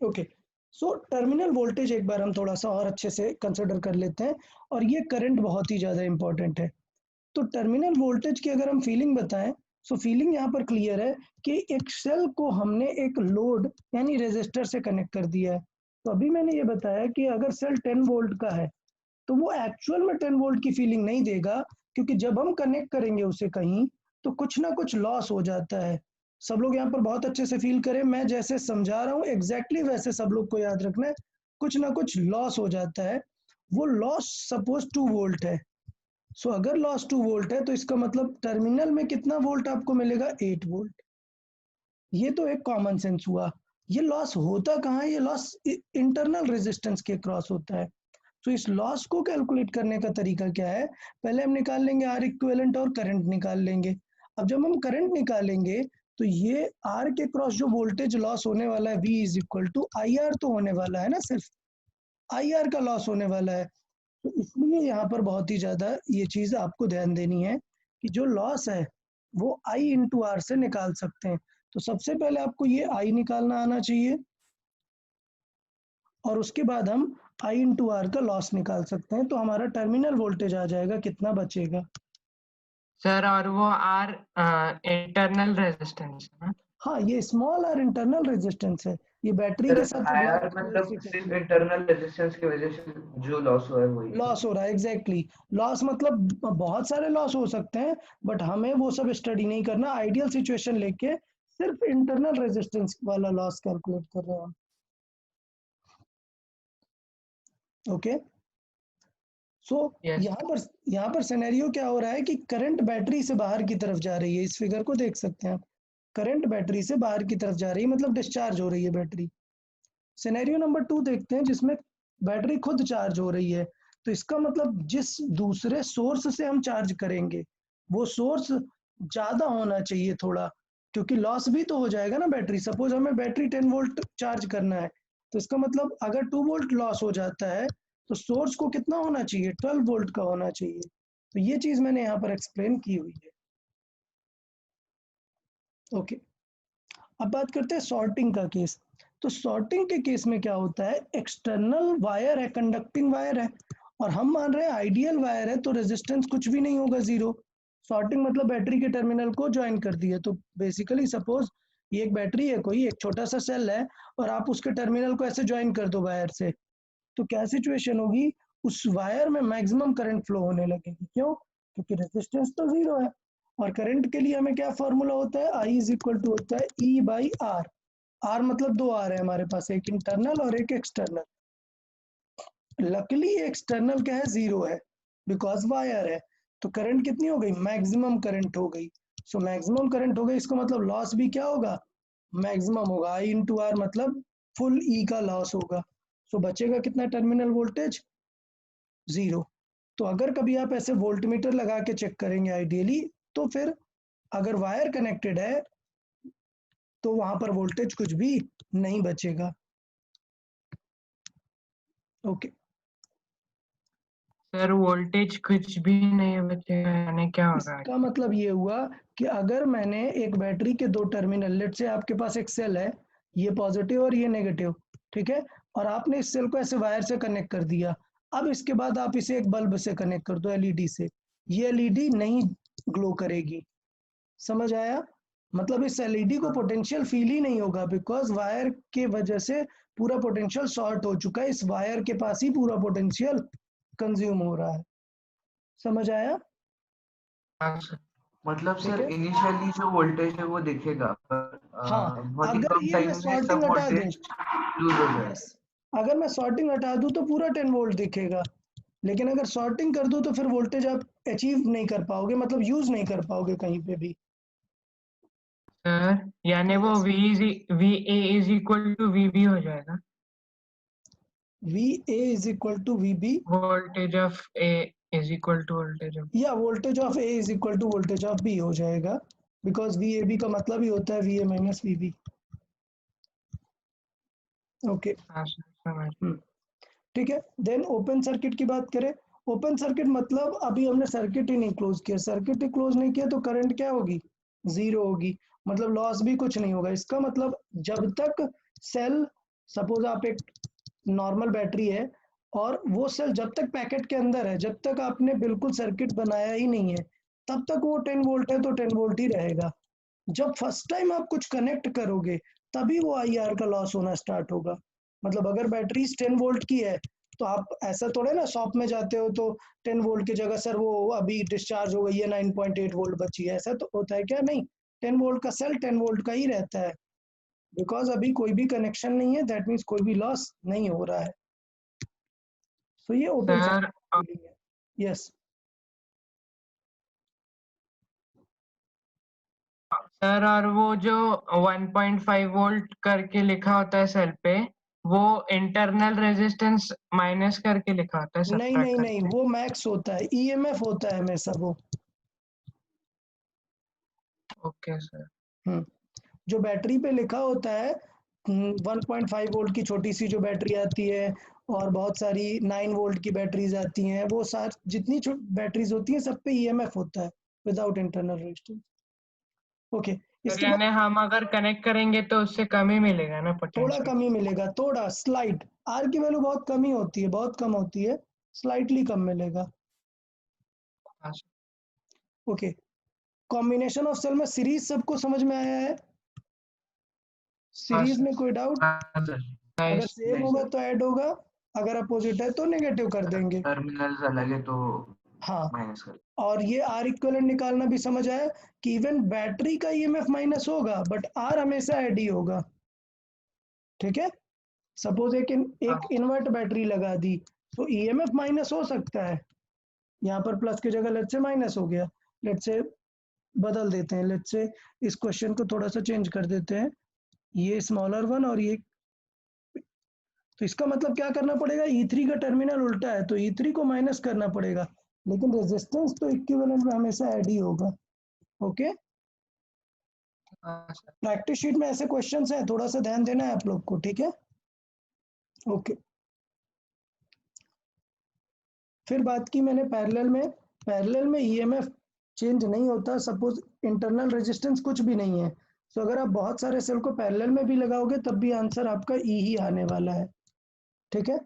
Okay, so terminal voltage एक बार हम थोड़ा सा और अच्छे से कंसिडर कर लेते हैं, और ये करंट बहुत ही ज़्यादा इंपॉर्टेंट है। तो टर्मिनल वोल्टेज की अगर हम फीलिंग बताएं, सो फीलिंग यहाँ पर क्लियर है कि एक सेल को हमने एक लोड यानी रेजिस्टर से कनेक्ट कर दिया है। तो अभी मैंने ये बताया कि अगर सेल 10 वोल्ट का है तो वो एक्चुअल में 10 वोल्ट की फीलिंग नहीं देगा, क्योंकि जब हम कनेक्ट करेंगे उसे कहीं तो कुछ ना कुछ लॉस हो जाता है। सब लोग यहाँ पर बहुत अच्छे से फील करें, मैं जैसे समझा रहा हूँ एग्जैक्टली वैसे सब लोग को याद रखना है। कुछ ना कुछ लॉस हो जाता है, वो लॉस सपोज 2 वोल्ट है। सो अगर लॉस 2 वोल्ट है तो इसका मतलब टर्मिनल में कितना वोल्ट आपको मिलेगा, 8 वोल्ट। ये तो एक कॉमन सेंस हुआ। ये लॉस होता कहाँ है, ये लॉस इंटरनल रेजिस्टेंस के क्रॉस होता है। तो इस लॉस को कैलकुलेट करने का तरीका क्या है, पहले हम निकाल लेंगे आर इक्विवेलेंट और करंट निकाल लेंगे। अब जब हम करंट निकालेंगे तो ये आर के क्रॉस जो वोल्टेज लॉस होने वाला है V is equal to I R तो होने वाला है ना, सिर्फ आई आर का लॉस होने वाला है। तो इसलिए यहाँ पर बहुत ही ज्यादा ये चीज आपको ध्यान देनी है कि जो लॉस है वो आई इंटू आर से निकाल सकते हैं। तो सबसे पहले आपको ये आई निकालना आना चाहिए, और उसके बाद हम आई इंटू आर का लॉस निकाल सकते हैं। तो हमारा टर्मिनल वोल्टेज आ जाएगा, कितना बचेगा। सर और वो आर इंटरनल रेजिस्टेंस है ना? हाँ, ये स्मॉल आर इंटरनल रेजिस्टेंस है, ये बैटरी के साथ जो आईआर ब्लैक मतलब सिर्फ इंटरनल रेजिस्टेंस की वजह से जो लॉस हुआ है वही लॉस हो रहा है। एग्जैक्टली, लॉस मतलब बहुत सारे लॉस हो सकते हैं, बट हमें वो सब स्टडी नहीं करना। आइडियल सिचुएशन लेके सिर्फ इंटरनल रेजिस्टेंस वाला लॉस कैलकुलेट कर रहे हैं हम। Okay, so yes. यहाँ पर सिनेरियो क्या हो रहा है कि करंट बैटरी से बाहर की तरफ जा रही है। इस फिगर को देख सकते हैं आप, करंट बैटरी से बाहर की तरफ जा रही है, मतलब डिस्चार्ज हो रही है बैटरी। सिनेरियो नंबर 2 देखते हैं जिसमें बैटरी खुद चार्ज हो रही है। तो इसका मतलब जिस दूसरे सोर्स से हम चार्ज करेंगे वो सोर्स ज्यादा होना चाहिए थोड़ा, क्योंकि लॉस भी तो हो जाएगा ना बैटरी। सपोज हमें बैटरी 10 वोल्ट चार्ज करना है, तो इसका मतलब अगर 2 वोल्ट लॉस हो जाता है तो सोर्स को कितना होना चाहिए, 12 वोल्ट का होना चाहिए। तो ये चीज मैंने यहाँ पर एक्सप्लेन की हुई है। ओके, अब बात करते हैं सॉर्टिंग का केस। तो सॉर्टिंग के केस में क्या होता है, एक्सटर्नल वायर है, कंडक्टिंग वायर है, और हम मान रहे हैं आइडियल वायर है, तो रेजिस्टेंस कुछ भी नहीं होगा, जीरो। सॉर्टिंग मतलब बैटरी के टर्मिनल को ज्वाइन कर दिया। तो बेसिकली सपोज ये एक बैटरी है, कोई एक छोटा सा सेल है, और आप उसके टर्मिनल को ऐसे ज्वाइन कर दो वायर से, तो क्या सिचुएशन होगी, उस वायर में मैक्सिमम करंट फ्लो होने लगेगी। क्यों, क्योंकि रेजिस्टेंस तो जीरो है। और करंट के लिए हमें क्या फॉर्मूला होता है, आई इज इक्वल टू होता है ई बाई आर। आर मतलब दो आर है हमारे पास, एक इंटरनल और एक एक्सटर्नल। लकीली एक्सटर्नल क्या है, जीरो है, बिकॉज वायर है। तो करंट कितनी हो गई, मैक्सिमम करंट हो गई। सो मैक्सिमम करंट हो गई, इसका मतलब लॉस भी क्या होगा, मैक्सिमम होगा। आई इंटू आर मतलब फुल ई का लॉस होगा। सो बचेगा कितना टर्मिनल वोल्टेज, जीरो। तो अगर कभी आप ऐसे वोल्टमीटर लगा के चेक करेंगे आइडियली, तो फिर अगर वायर कनेक्टेड है तो वहां पर वोल्टेज कुछ भी नहीं बचेगा। ओके, सर वोल्टेज कुछ भी नहीं बचेगा यानी क्या होगा? इसका मतलब ये हुआ कि अगर मैंने एक बैटरी के दो टर्मिनल, लेट से आपके पास एक सेल है, ये पॉजिटिव और ये नेगेटिव, ठीक है, और आपने इस सेल को ऐसे वायर से कनेक्ट कर दिया। अब इसके बाद आप इसे एक बल्ब से कनेक्ट कर दो, एलईडी से, ये एलईडी नहीं ग्लो करेगी। समझ आया, मतलब इस एलईडी को पोटेंशियल फील ही नहीं होगा, बिकॉज वायर के वजह से पूरा पोटेंशियल शॉर्ट हो चुका है, इस वायर के पास ही पूरा पोटेंशियल कंज्यूम हो रहा है। समझ आया, हाँ सर। मतलब ठीक सर है। इनिशियली जो वोल्टेज है वो दिखेगा पर हाँ, बहुत ही अगर कम ये मैं टाइम में सॉर्टिंग सब हटा दूं, वोल्टेज लूज हो जाएगा। यस, अगर मैं सॉर्टिंग हटा दूं तो पूरा 10 वोल्ट दिखेगा, लेकिन अगर सॉर्टिंग कर दूं तो फिर वोल्टेज आप अचीव नहीं कर पाओगे, मतलब यूज नहीं कर पाओगे कहीं पे भी। सर यानी वो yes, V A is equal to V B हो जाएगा, V A is equal to V B, voltage of A is equal to voltage of. या voltage of A is equal to voltage of B हो जाएगा, because V A B का मतलब ही होता है V A minus V B. Okay, हाँ sir समझ। ठीक है। देन ओपन सर्किट की बात करें, ओपन सर्किट मतलब अभी हमने सर्किट ही नहीं क्लोज किया, सर्किट ही क्लोज नहीं किया तो करंट क्या होगी, जीरो होगी, मतलब लॉस भी कुछ नहीं होगा। इसका मतलब जब तक सेल सपोज आप एक नॉर्मल बैटरी है और वो सेल जब तक पैकेट के अंदर है, जब तक आपने बिल्कुल सर्किट बनाया ही नहीं है, तब तक वो 10 वोल्ट है तो 10 वोल्ट ही रहेगा। जब फर्स्ट टाइम आप कुछ कनेक्ट करोगे तभी वो IR का लॉस होना स्टार्ट होगा। मतलब अगर बैटरी 10 वोल्ट की है तो आप ऐसा थोड़े ना शॉप में जाते हो तो 10 वोल्ट की जगह सर वो अभी डिस्चार्ज हो गई है 9.8 वोल्ट बची है, ऐसा तो होता है क्या? नहीं, 10 वोल्ट का सेल 10 वोल्ट का ही रहता है, बिकॉज अभी कोई भी कनेक्शन नहीं है, दैट मीन्स कोई भी लॉस नहीं हो रहा है। सो ये ओपन सर सर्किट है। यस सर, और वो जो 1.5 वोल्ट करके लिखा होता है सेल पे, वो इंटरनल रेजिस्टेंस माइनस करके लिखा होता है, नहीं सब्ट्रैक्ट नहीं नहीं, करके। वो मैक्स होता है, EMF होता है हमेशा वो। Okay sir. जो बैटरी पे लिखा होता है 1.5 वोल्ट की छोटी सी जो बैटरी आती है और बहुत सारी 9 वोल्ट की बैटरीज आती हैं, वो सार जितनी बैटरीज होती हैं सब पे EMF होता है without internal resistance. Okay, sir इसके बाद यानी हम अगर कनेक्ट करेंगे तो उससे कम ही मिलेगा ना थोड़ा पोटेंशियल? कम ही मिलेगा, थोड़ा स्लाइट। आर की वैल्यू बहुत कम ही होती है, बहुत कम होती है, स्लाइटली कम मिलेगा। हाँ sir. Okay, combination of cell में सीरीज सबको समझ में आया है? हाँ सीरीज सर। में कोई डाउट? हाँ सर। अगर नाइस। सेम नहीं होगा सर, तो ऐड होगा, अगर अपोजिट है तो नेगेटिव कर देंगे। टर्मिनल्स अलग है तो हाँ, माइनस कर। और ये आर इक्विवेलेंट निकालना भी समझ आया कि इवन बैटरी का EMF माइनस होगा बट आर हमेशा ऐड ही होगा। ठीक है, सपोज हाँ एक इन्वर्ट बैटरी लगा दी तो EMF माइनस हो सकता है, यहाँ पर प्लस की जगह लेट से माइनस हो गया। लेट से बदल देते हैं, लेट से इस क्वेश्चन को थोड़ा सा चेंज कर देते हैं, ये स्मॉलर वन और ये, तो इसका मतलब क्या करना पड़ेगा, E3 का टर्मिनल उल्टा है तो E3 को माइनस करना पड़ेगा, लेकिन रेजिस्टेंस तो इक्विवेलेंट में हमेशा ऐड ही होगा। ओके, हाँ सर। प्रैक्टिस शीट में ऐसे क्वेश्चंस हैं, थोड़ा सा ध्यान देना है आप लोग को। ठीक है, ओके। फिर बात की मैंने पैरेलल में EMF चेंज नहीं होता, सपोज इंटरनल रेजिस्टेंस कुछ भी नहीं है, तो अगर आप बहुत सारे सेल को पैरेलल में भी लगाओगे तब भी आंसर आपका E ही आने वाला है। ठीक है,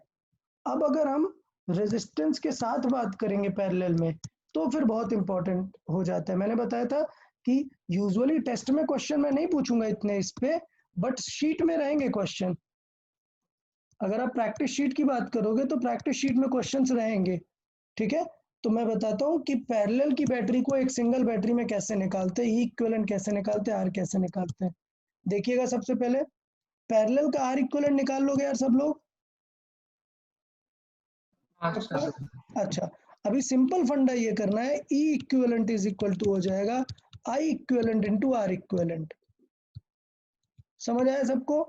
अब अगर हम रेजिस्टेंस के साथ बात करेंगे पैरेलल में तो फिर बहुत इंपॉर्टेंट हो जाता है। मैंने बताया था कि यूजुअली टेस्ट में क्वेश्चन मैं नहीं पूछूंगा इतने इस पे, बट शीट में रहेंगे क्वेश्चन। अगर आप प्रैक्टिस शीट की बात करोगे तो प्रैक्टिस शीट में क्वेश्चंस रहेंगे। ठीक है, तो मैं बताता हूँ कि पैरेलल की बैटरी को एक सिंगल बैटरी में कैसे निकालते हैं, इक्विवेलेंट कैसे निकालते हैं, आर कैसे निकालते हैं। देखिएगा, सबसे पहले पैरेलल का आर इक्विवेलेंट निकाल लोगे यार सब लोग? हाँ पक्का? सर। अच्छा, अभी सिंपल फंडा ये करना है, E equivalent is equal to हो जाएगा I equivalent into R equivalent. समझ आया सबको?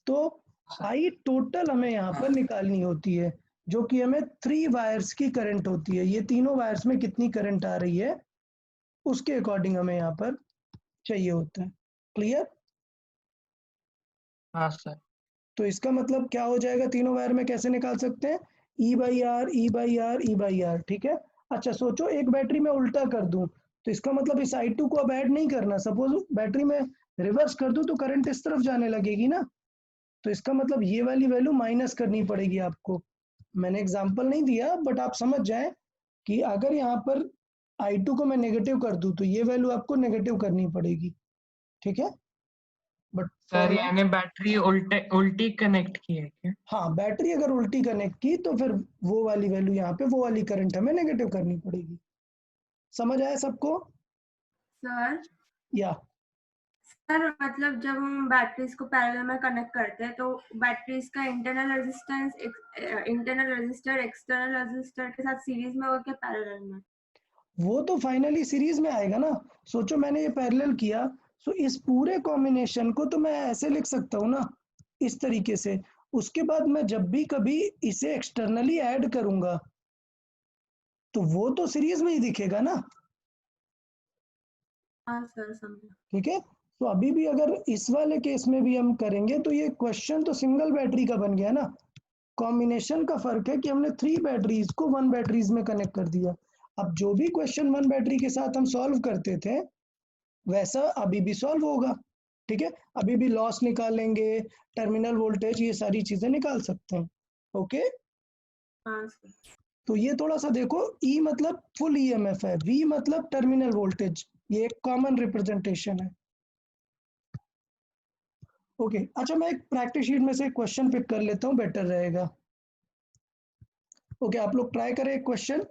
तो I टोटल हमें यहाँ पर निकालनी होती है, जो कि हमें 3 वायर्स की करंट होती है, ये तीनों वायर्स में कितनी करंट आ रही है उसके अकॉर्डिंग हमें यहाँ पर चाहिए होता है। क्लियर? हाँ सर। तो इसका मतलब क्या हो जाएगा, तीनों वायर में कैसे निकाल सकते हैं, E/R E/R E/R। ठीक है, अच्छा सोचो एक बैटरी में उल्टा कर दूं तो इसका मतलब इस I2 को अब ऐड नहीं करना, सपोज बैटरी में रिवर्स कर दूं तो करंट इस तरफ जाने लगेगी ना, तो इसका मतलब ये वाली वैल्यू माइनस करनी पड़ेगी आपको। मैंने एग्जांपल नहीं दिया बट आप समझ जाएं कि अगर यहाँ पर I2 को मैं नेगेटिव कर दूं तो ये वैल्यू आपको नेगेटिव करनी पड़ेगी। ठीक है, बट सर फॉर नाउ, यानी बैटरी उल्टी कनेक्ट की है क्या? हाँ बैटरी अगर उल्टी कनेक्ट की तो फिर वो वाली वैल्यू यहाँ पे, वो वाली करंट हमें नेगेटिव करनी पड़ेगी। समझ आया सबको? सर या सर मतलब जब हम बैटरीज को पैरेलल में कनेक्ट करते हैं तो बैटरीज का internal resistance internal resistor external resistor के साथ सीरीज में होगा क्या पैरेलल में? वो तो फाइनली सीरीज में आएगा ना। सोचो मैंने ये पैरेलल किया, सो इस पूरे कॉम्बिनेशन को तो मैं ऐसे लिख सकता हूँ ना, इस तरीके से। उसके बाद मैं जब भी कभी इसे एक्सटर्नली ऐड करूंगा तो वो तो सीरीज में ही दिखेगा ना। हाँ सर समझा। ठीक है, तो अभी भी अगर इस वाले केस में भी हम करेंगे तो ये क्वेश्चन तो सिंगल बैटरी का बन गया ना। कॉम्बिनेशन का फर्क है कि हमने 3 बैटरीज को 1 बैटरीज में कनेक्ट कर दिया। अब जो भी क्वेश्चन 1 बैटरी के साथ हम सॉल्व करते थे वैसा अभी भी सॉल्व होगा। ठीक है, अभी भी लॉस निकालेंगे, टर्मिनल वोल्टेज, ये सारी चीजें निकाल सकते हैं। ओके, हाँ सर। तो ये थोड़ा सा देखो, ई मतलब फुल ईएमएफ है, वी मतलब टर्मिनल वोल्टेज, ये एक कॉमन रिप्रेजेंटेशन है। ओके, अच्छा मैं एक प्रैक्टिस शीट में से क्वेश्चन पिक कर लेता हूँ, बेटर रहेगा। ओके, आप लोग ट्राई करें एक question.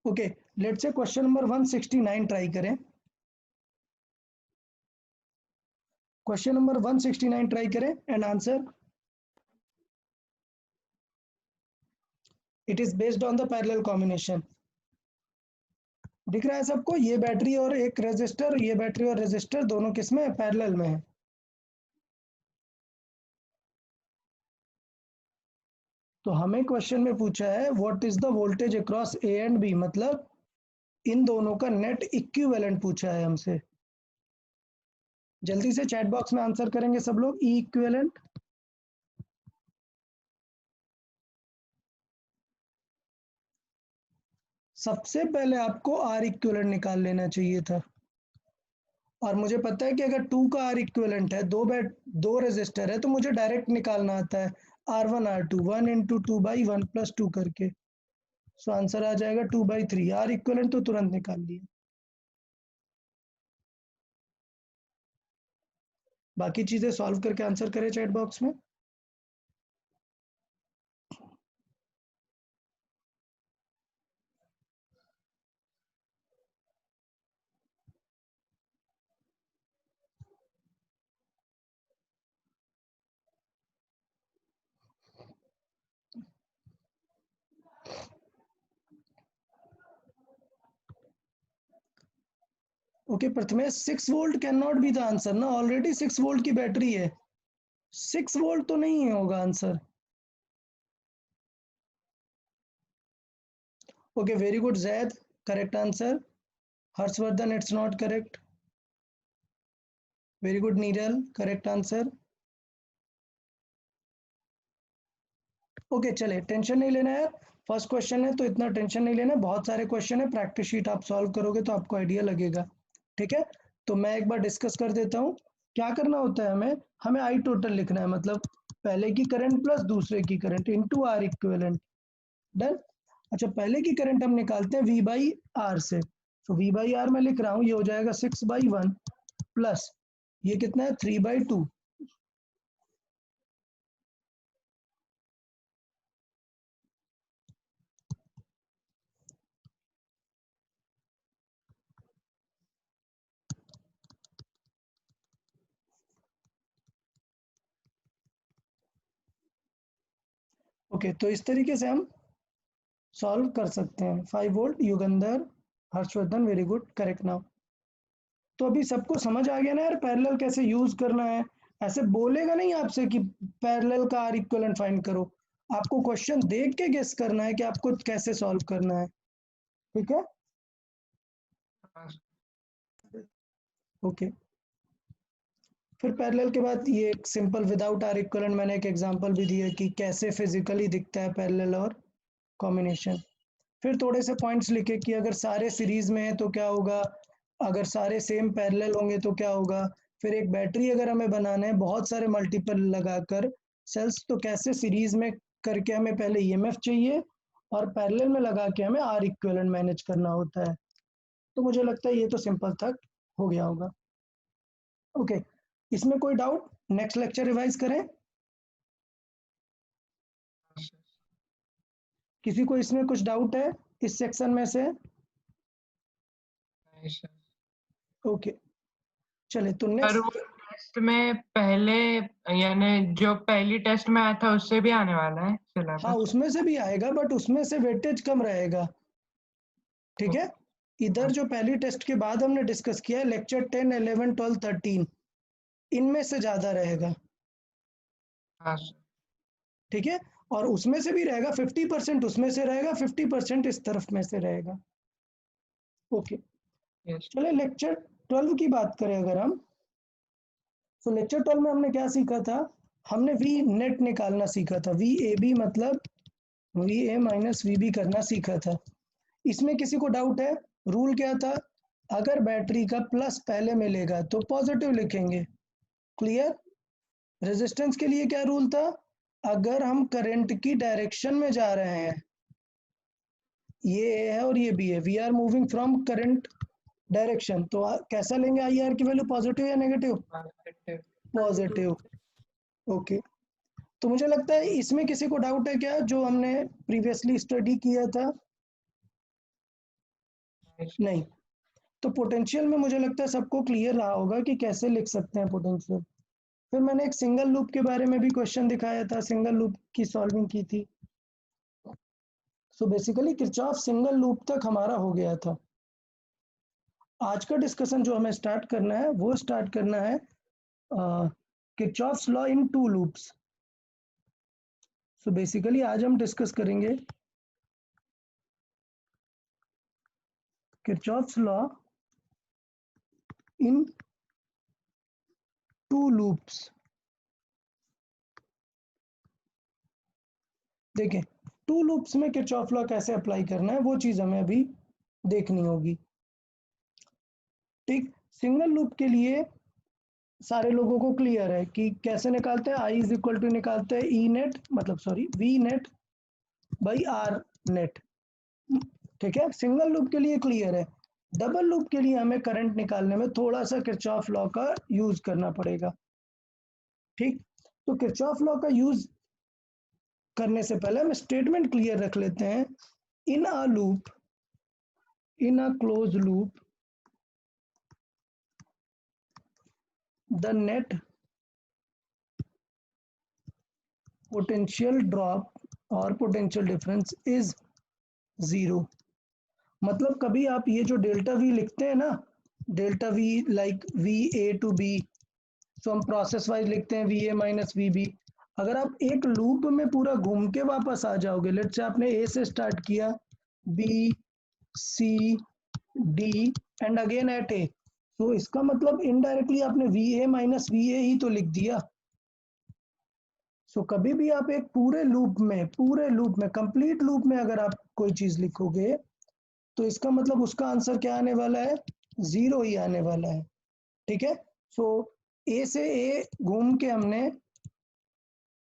Okay, let's say question number 169 try करें। क्वेश्चन नंबर 169 ट्राई करें and answer. It is based on the parallel combination. दिख रहा है सबको, ये बैटरी और एक रेजिस्टर, ये बैटरी और रेजिस्टर दोनों किसमें है, पैरेलल में है। तो हमें क्वेश्चन में पूछा है what is the voltage across A and B, मतलब इन दोनों का नेट इक्विवेलेंट पूछा है हमसे। जल्दी से चैट बॉक्स में आंसर करेंगे सब लोग, ई इक्विवेलेंट। सबसे पहले आपको आर इक्विवेलेंट निकाल लेना चाहिए था, और मुझे पता है कि अगर 2 का आर इक्विवेलेंट है, दो रेजिस्टर है, तो मुझे डायरेक्ट निकालना आता है R1 R2 1 into 2/1 + 2 करके। सो आंसर आ जाएगा 2/3। आर इक्विवेलेंट तो तुरंत निकाल लिया। बाकी चीजें सॉल्व करके आंसर करें चैट बॉक्स में। Okay Prathamesh, 6 volt can not be the answer ना, ऑलरेडी 6 वोल्ट की बैटरी है, 6 वोल्ट तो नहीं होगा answer. Okay very good Zaid, correct answer. Harshvardhan, it's not correct. Very good Niral, correct answer. Okay चले, टेंशन नहीं लेना यार, फर्स्ट क्वेश्चन है तो इतना टेंशन नहीं लेना, बहुत सारे क्वेश्चन है, प्रैक्टिस शीट आप सॉल्व करोगे तो आपको आइडिया लगेगा। ठीक है, तो मैं एक बार डिस्कस कर देता हूँ क्या करना होता है। हमें आई टोटल लिखना है, मतलब पहले की करंट प्लस दूसरे की current into R equivalent. Done. अच्छा, पहले की करंट हम निकालते हैं V बाई आर से, तो V बाई आर में लिख रहा हूँ, ये हो जाएगा 6/1 प्लस ये कितना है 3/2। ओके, तो इस तरीके से हम सॉल्व कर सकते हैं। 5 volt, Yugandhar, Harshvardhan, very good, correct now. तो अभी सबको समझ आ गया ना यार, पैरेलल कैसे यूज करना है। ऐसे बोलेगा नहीं आपसे कि पैरेलल का आर इक्विवेलेंट फाइंड करो, आपको क्वेश्चन देख के गेस करना है कि आपको कैसे सॉल्व करना है। ठीक है, ओके। फिर पैरेलल के बाद ये एक सिंपल विदाउट आर इक्विवेलेंट, मैंने एक एग्जांपल भी दिया कि कैसे फिजिकली दिखता है पैरेलल और कॉम्बिनेशन। फिर थोड़े से पॉइंट्स लिखे कि अगर सारे सीरीज में है तो क्या होगा, अगर सारे सेम पैरेलल होंगे तो क्या होगा। फिर एक बैटरी अगर हमें बनाना है बहुत सारे मल्टीपल लगाकर सेल्स, तो कैसे सीरीज में करके हमें पहले ईएमएफ चाहिए और पैरेलल में लगा के हमें आर इक्विवेलेंट मैनेज करना होता है। तो मुझे लगता है ये तो सिंपल तक हो गया होगा। ओके, इसमें कोई डाउट, नेक्स्ट लेक्चर रिवाइज करें। किसी को इसमें कुछ डाउट है इस सेक्शन में से? ओके चले, तो पर वो नेक्स्ट। टेस्ट में पहले, यानी जो पहली टेस्ट में आया था उससे भी आने वाला है हाँ सिलेबस? उसमें से भी आएगा, बट उसमें से वेटेज कम रहेगा। ठीक है, इधर जो पहली टेस्ट के बाद हमने डिस्कस किया है, लेक्चर 10, 11, 12, 13, इनमें से ज्यादा रहेगा। हाँ सर। ठीक है, और उसमें से भी रहेगा 50%, उसमें से रहेगा 50% इस तरफ में से रहेगा। Okay, yes. चले लेक्चर 12 की बात करें अगर हम, तो लेक्चर 12 में हमने क्या सीखा था, हमने वी नेट निकालना सीखा था। वी ए बी मतलब VA माइनस VB करना सीखा था। इसमें किसी को डाउट है? रूल क्या था? अगर बैटरी का प्लस पहले मिलेगा तो पॉजिटिव लिखेंगे। क्लियर? रेजिस्टेंस के लिए क्या रूल था? अगर हम करंट की डायरेक्शन में जा रहे हैं, ये A है और ये B है, we are moving from current direction, तो कैसा लेंगे IR की वैल्यू, पॉजिटिव या नेगेटिव? पॉजिटिव। ओके, तो मुझे लगता है इसमें किसी को डाउट है क्या, जो हमने प्रीवियसली स्टडी किया था? नहीं। तो पोटेंशियल में मुझे लगता है सबको क्लियर रहा होगा कि कैसे लिख सकते हैं पोटेंशियल। फिर मैंने एक सिंगल लूप के बारे में भी क्वेश्चन दिखाया था, सिंगल लूप की सॉल्विंग की थी। So basically Kirchhoff single loop तक हमारा हो गया था। आज का डिस्कशन जो हमें स्टार्ट करना है वो स्टार्ट करना है Kirchhoff's law in 2 loops. So basically आज हम डिस्कस करेंगे किरचॉफ्स लॉ इन 2 लूप्स। देखें 2 लूप्स में किरचॉफ लॉ कैसे अप्लाई करना है वो चीज हमें अभी देखनी होगी। ठीक, सिंगल लूप के लिए सारे लोगों को क्लियर है कि कैसे निकालते हैं। I इज इक्वल टू निकालते हैं E नेट, मतलब sorry V net by R net. ठीक है, सिंगल लूप के लिए क्लियर है। डबल लूप के लिए हमें करंट निकालने में थोड़ा सा किरचॉफ लॉ का यूज करना पड़ेगा। ठीक, तो किरचॉफ लॉ का यूज करने से पहले हम स्टेटमेंट क्लियर रख लेते हैं। In a loop, in a close loop, the net potential drop और potential difference is 0। मतलब कभी आप ये जो डेल्टा V लिखते हैं ना, delta V like VA to B, तो हम प्रोसेस वाइज लिखते हैं VA माइनस VB। अगर आप एक लूप में पूरा घूम के वापस आ जाओगे, लेट से आपने A से स्टार्ट किया, B C D and again at A, तो इसका मतलब इनडायरेक्टली आपने VA माइनस VA ही तो लिख दिया। सो कभी भी आप एक पूरे लूप में कंप्लीट लूप में अगर आप कोई चीज लिखोगे तो इसका मतलब उसका आंसर क्या आने वाला है, 0 ही आने वाला है। ठीक है, सो A से A घूम के हमने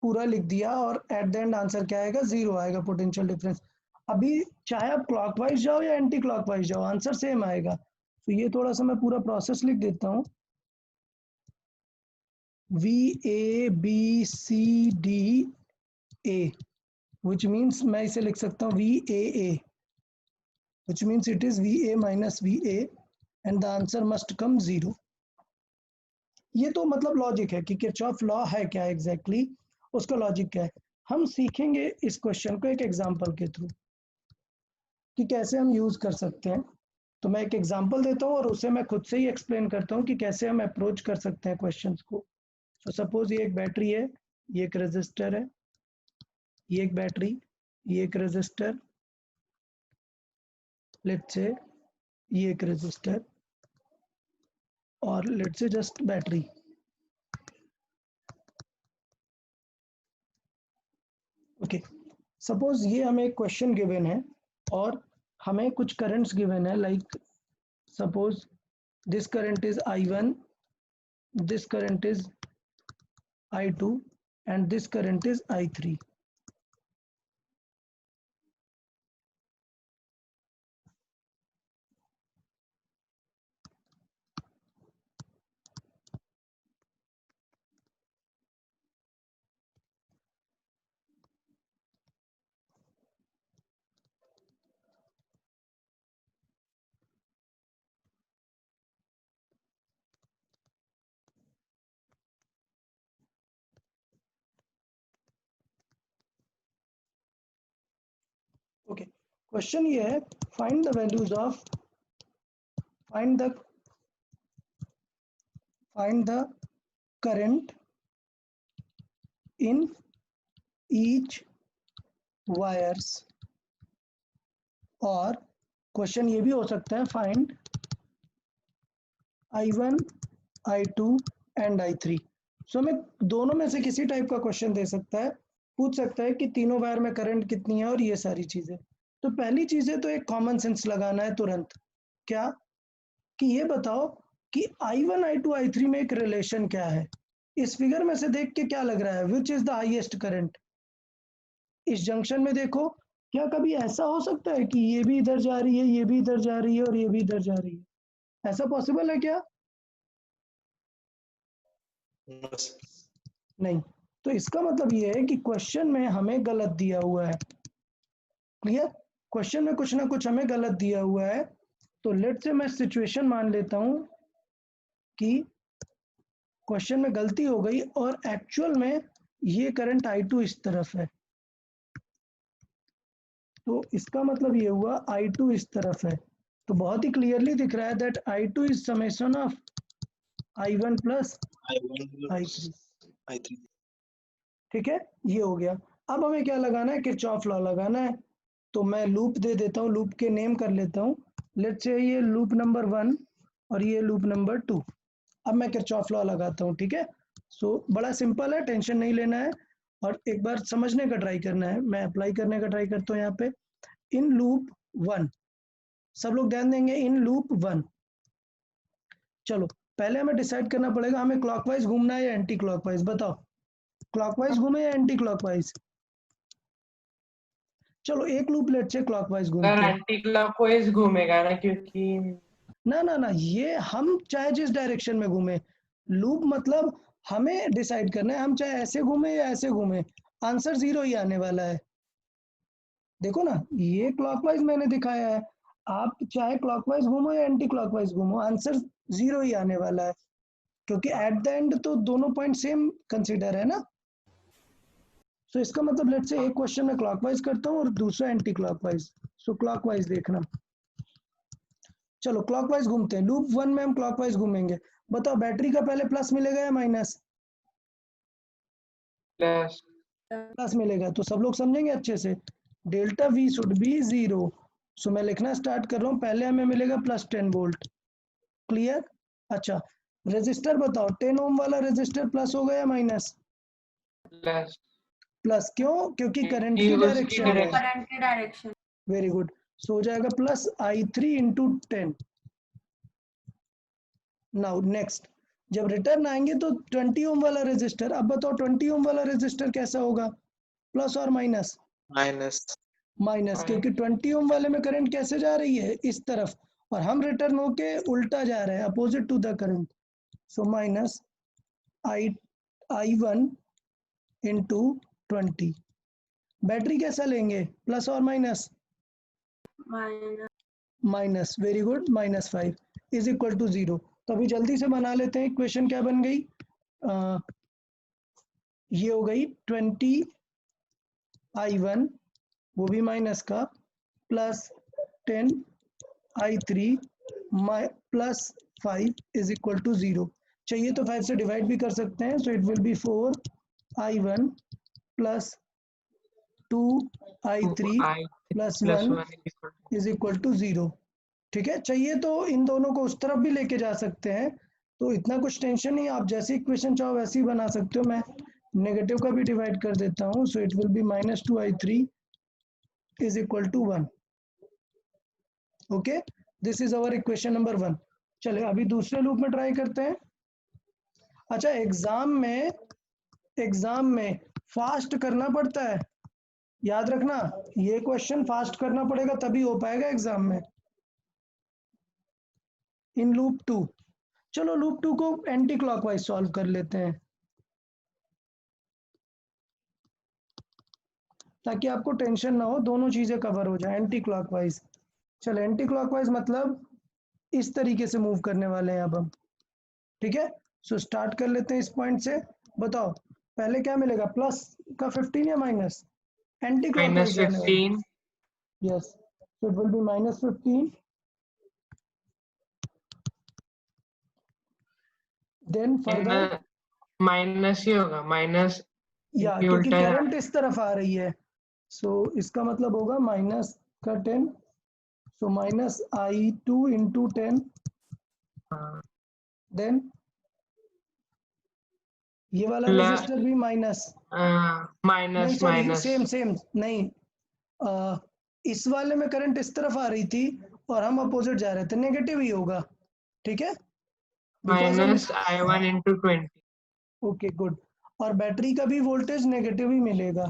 पूरा लिख दिया और एट द एंड आंसर क्या आएगा, 0 आएगा, पोटेंशियल डिफरेंस। अभी चाहे आप क्लॉकवाइज जाओ या एंटी क्लॉकवाइज जाओ, आंसर सेम आएगा। तो ये थोड़ा सा मैं पूरा प्रोसेस लिख देता हूँ। VA B C D A, which means मैं इसे लिख सकता हूँ VAA, which means it is VA minus VA and the answer must come 0। ये तो मतलब लॉजिक है कि किरचॉफ लॉ है क्या एग्जैक्टली, उसका लॉजिक क्या है। हम सीखेंगे इस क्वेश्चन को एक एग्जांपल के थ्रू कि कैसे हम यूज कर सकते हैं। तो मैं एक एग्जांपल देता हूँ और उसे मैं खुद से ही एक्सप्लेन करता हूँ कि कैसे हम अप्रोच कर सकते हैं क्वेश्चंस को। तो सपोज ये एक बैटरी है, ये एक रेजिस्टर है, ये एक बैटरी, ये एक रेजिस्टर, लेट्स से ये एक रेजिस्टर और let's say just battery. Okay, suppose ये हमें एक क्वेश्चन गिवन है और हमें कुछ करंट्स गिवन है, like suppose this current is I1, this current is I2 and this current is I3। Okay, question ये है, find the values of find the current in each wires. और question ये भी हो सकता है, find I1 I2 and I3। सो हमें दोनों में से किसी टाइप का क्वेश्चन दे सकता है। पूछ सकता है कि तीनों वायर में करंट कितनी है और ये सारी चीजें। तो पहली चीज है तो एक कॉमन सेंस लगाना है तुरंत, क्या कि ये बताओ कि I1 I2 I3 में एक रिलेशन क्या है। इस फिगर में से देख के क्या लग रहा है, which is the highest current. इस जंक्शन में देखो, क्या कभी ऐसा हो सकता है कि ये भी इधर जा रही है, ये भी इधर जा रही है और ये भी इधर जा रही है? ऐसा पॉसिबल है क्या? नहीं। तो इसका मतलब ये है कि क्वेश्चन में हमें गलत दिया हुआ है। क्लियर? क्वेश्चन में कुछ ना कुछ हमें गलत दिया हुआ है। तो लेट से मैं सिचुएशन मान लेता हूं कि क्वेश्चन में गलती हो गई और एक्चुअल में ये करंट I2 इस तरफ है। तो इसका मतलब ये हुआ I2 इस तरफ है। तो बहुत ही क्लियरली दिख रहा है that I2 is summation of I1 plus I3। ठीक है, ये हो गया। अब हमें क्या लगाना है, किरचॉफ लॉ लगाना है। तो मैं लूप दे देता हूँ, लूप के नेम कर लेता हूँ। लेट्स से ये लूप नंबर 1 और ये लूप नंबर 2। अब मैं किरचॉफ लॉ लगाता हूँ, ठीक है। सो बड़ा सिंपल है, टेंशन नहीं लेना है और एक बार समझने का ट्राई करना है। मैं अप्लाई करने का ट्राई करता हूँ यहाँ पे। इन लूप 1, सब लोग ध्यान देंगे, इन लूप 1। चलो पहले हमें डिसाइड करना पड़ेगा हमें क्लॉकवाइज घूमना है या एंटी क्लॉकवाइज। बताओ, क्लॉकवाइज घूमे या एंटी क्लॉकवाइज? चलो एक लूप लेट से क्लॉकवाइज घूमते हैं। एंटी क्लॉकवाइज घूमेगा ना, क्योंकि ना ये हम चाहे जिस डायरेक्शन में घूमे, लूप मतलब हमें डिसाइड करना है हम चाहे ऐसे घूमे या ऐसे घूमे, आंसर 0 ही आने वाला है। देखो ना, ये क्लॉकवाइज मैंने दिखाया है, आप चाहे क्लॉकवाइज घूमो या एंटी क्लॉकवाइज घूमो, आंसर 0 ही आने वाला है, क्योंकि एट द एंड तो दोनों पॉइंट सेम कंसीडर है ना। सो इसका मतलब लेट से एक क्वेश्चन में क्लॉकवाइज करता हूँ और दूसरा एंटी क्लॉकवाइज। सो क्लॉकवाइज देखना। चलो क्लॉकवाइज घूमते हैं, लूप 1 में हम क्लॉकवाइज घूमेंगे। बताओ बैटरी का पहले प्लस मिलेगा या माइनस? प्लस प्लस मिलेगा। तो सब लोग समझेंगे अच्छे से, डेल्टा V शुड बी 0। सो मैं लिखना स्टार्ट कर रहा हूँ, पहले हमें मिलेगा प्लस 10 वोल्ट। क्लियर? अच्छा, रेजिस्टर बताओ, 10 ओम वाला रेजिस्टर प्लस होगा या माइनस? प्लस प्लस क्यों? क्योंकि करंट क्योंकि की उसकी डायरेक्शन में। डायरेक्शन करंट की डायरेक्शन। Very good. सो हो जाएगा plus I3 into 10। Now next, जब रिटर्न आएंगे तो 20 ओम वाला रेजिस्टर, अब बताओ 20 ओम वाला रेजिस्टर कैसा होगा, प्लस और माइनस? माइनस, क्योंकि 20 ओम वाले में करंट कैसे जा रही है, इस तरफ, और हम रिटर्न होके उल्टा जा रहे हैं, opposite to the current. So minus I1 into 20। Battery कैसा लेंगे, प्लस और minus? Minus. Minus, very good, -5 is equal to 0। तो अभी जल्दी से बना लेते हैं, इक्वेशन क्या बन गई, ये हो गई 20I1, वो भी माइनस का, plus 10I3 plus 5 is equal to 0। चाहिए तो 5 से डिवाइड भी कर सकते हैं। So it will be 4I1 plus 2I3 plus 1 is equal to 0। ठीक है, चाहिए तो इन दोनों को उस तरफ भी लेके जा सकते हैं, तो इतना कुछ टेंशन नहीं, आप जैसी इक्वेशन चाहो वैसे ही बना सकते हो। मैं नेगेटिव का भी डिवाइड कर देता हूँ। So it will be -2I3 is equal to 1। Okay, this is our equation number 1। चले अभी दूसरे लूप में ट्राई करते हैं। अच्छा, एग्जाम में फास्ट करना पड़ता है, याद रखना, ये क्वेश्चन फास्ट करना पड़ेगा तभी हो पाएगा एग्जाम में। इन लूप 2, चलो लूप 2 को एंटी क्लॉकवाइज सॉल्व कर लेते हैं ताकि आपको टेंशन ना हो, दोनों चीजें कवर हो जाए। एंटी क्लॉकवाइज, चलो एंटी क्लॉकवाइज मतलब इस तरीके से मूव करने वाले हैं अब हम। ठीक है, सो स्टार्ट कर लेते हैं इस पॉइंट से। बताओ पहले क्या मिलेगा, प्लस का 15 या माइनस? एंटी क्लॉकवाइज जाने वाले। -15 yes, so it will be -15, then further minus ही होगा, माइनस या क्योंकि क्योंकि उल्टा जा रहा करंट इस तरफ आ रही है। सो इसका मतलब होगा माइनस का 10, सो -I2 इंटू 10, है। देन ये वाला Plus, रेजिस्टर भी माइनस, नहीं माइनस सॉरी माइनस सेम नहीं, इस वाले में करंट इस तरफ आ रही थी और हम अपोजिट जा रहे थे, नेगेटिव ही होगा, ठीक है, बिकॉज हम minus I1 into 20. Okay good, और बैटरी का भी वोल्टेज नेगेटिव ही मिलेगा,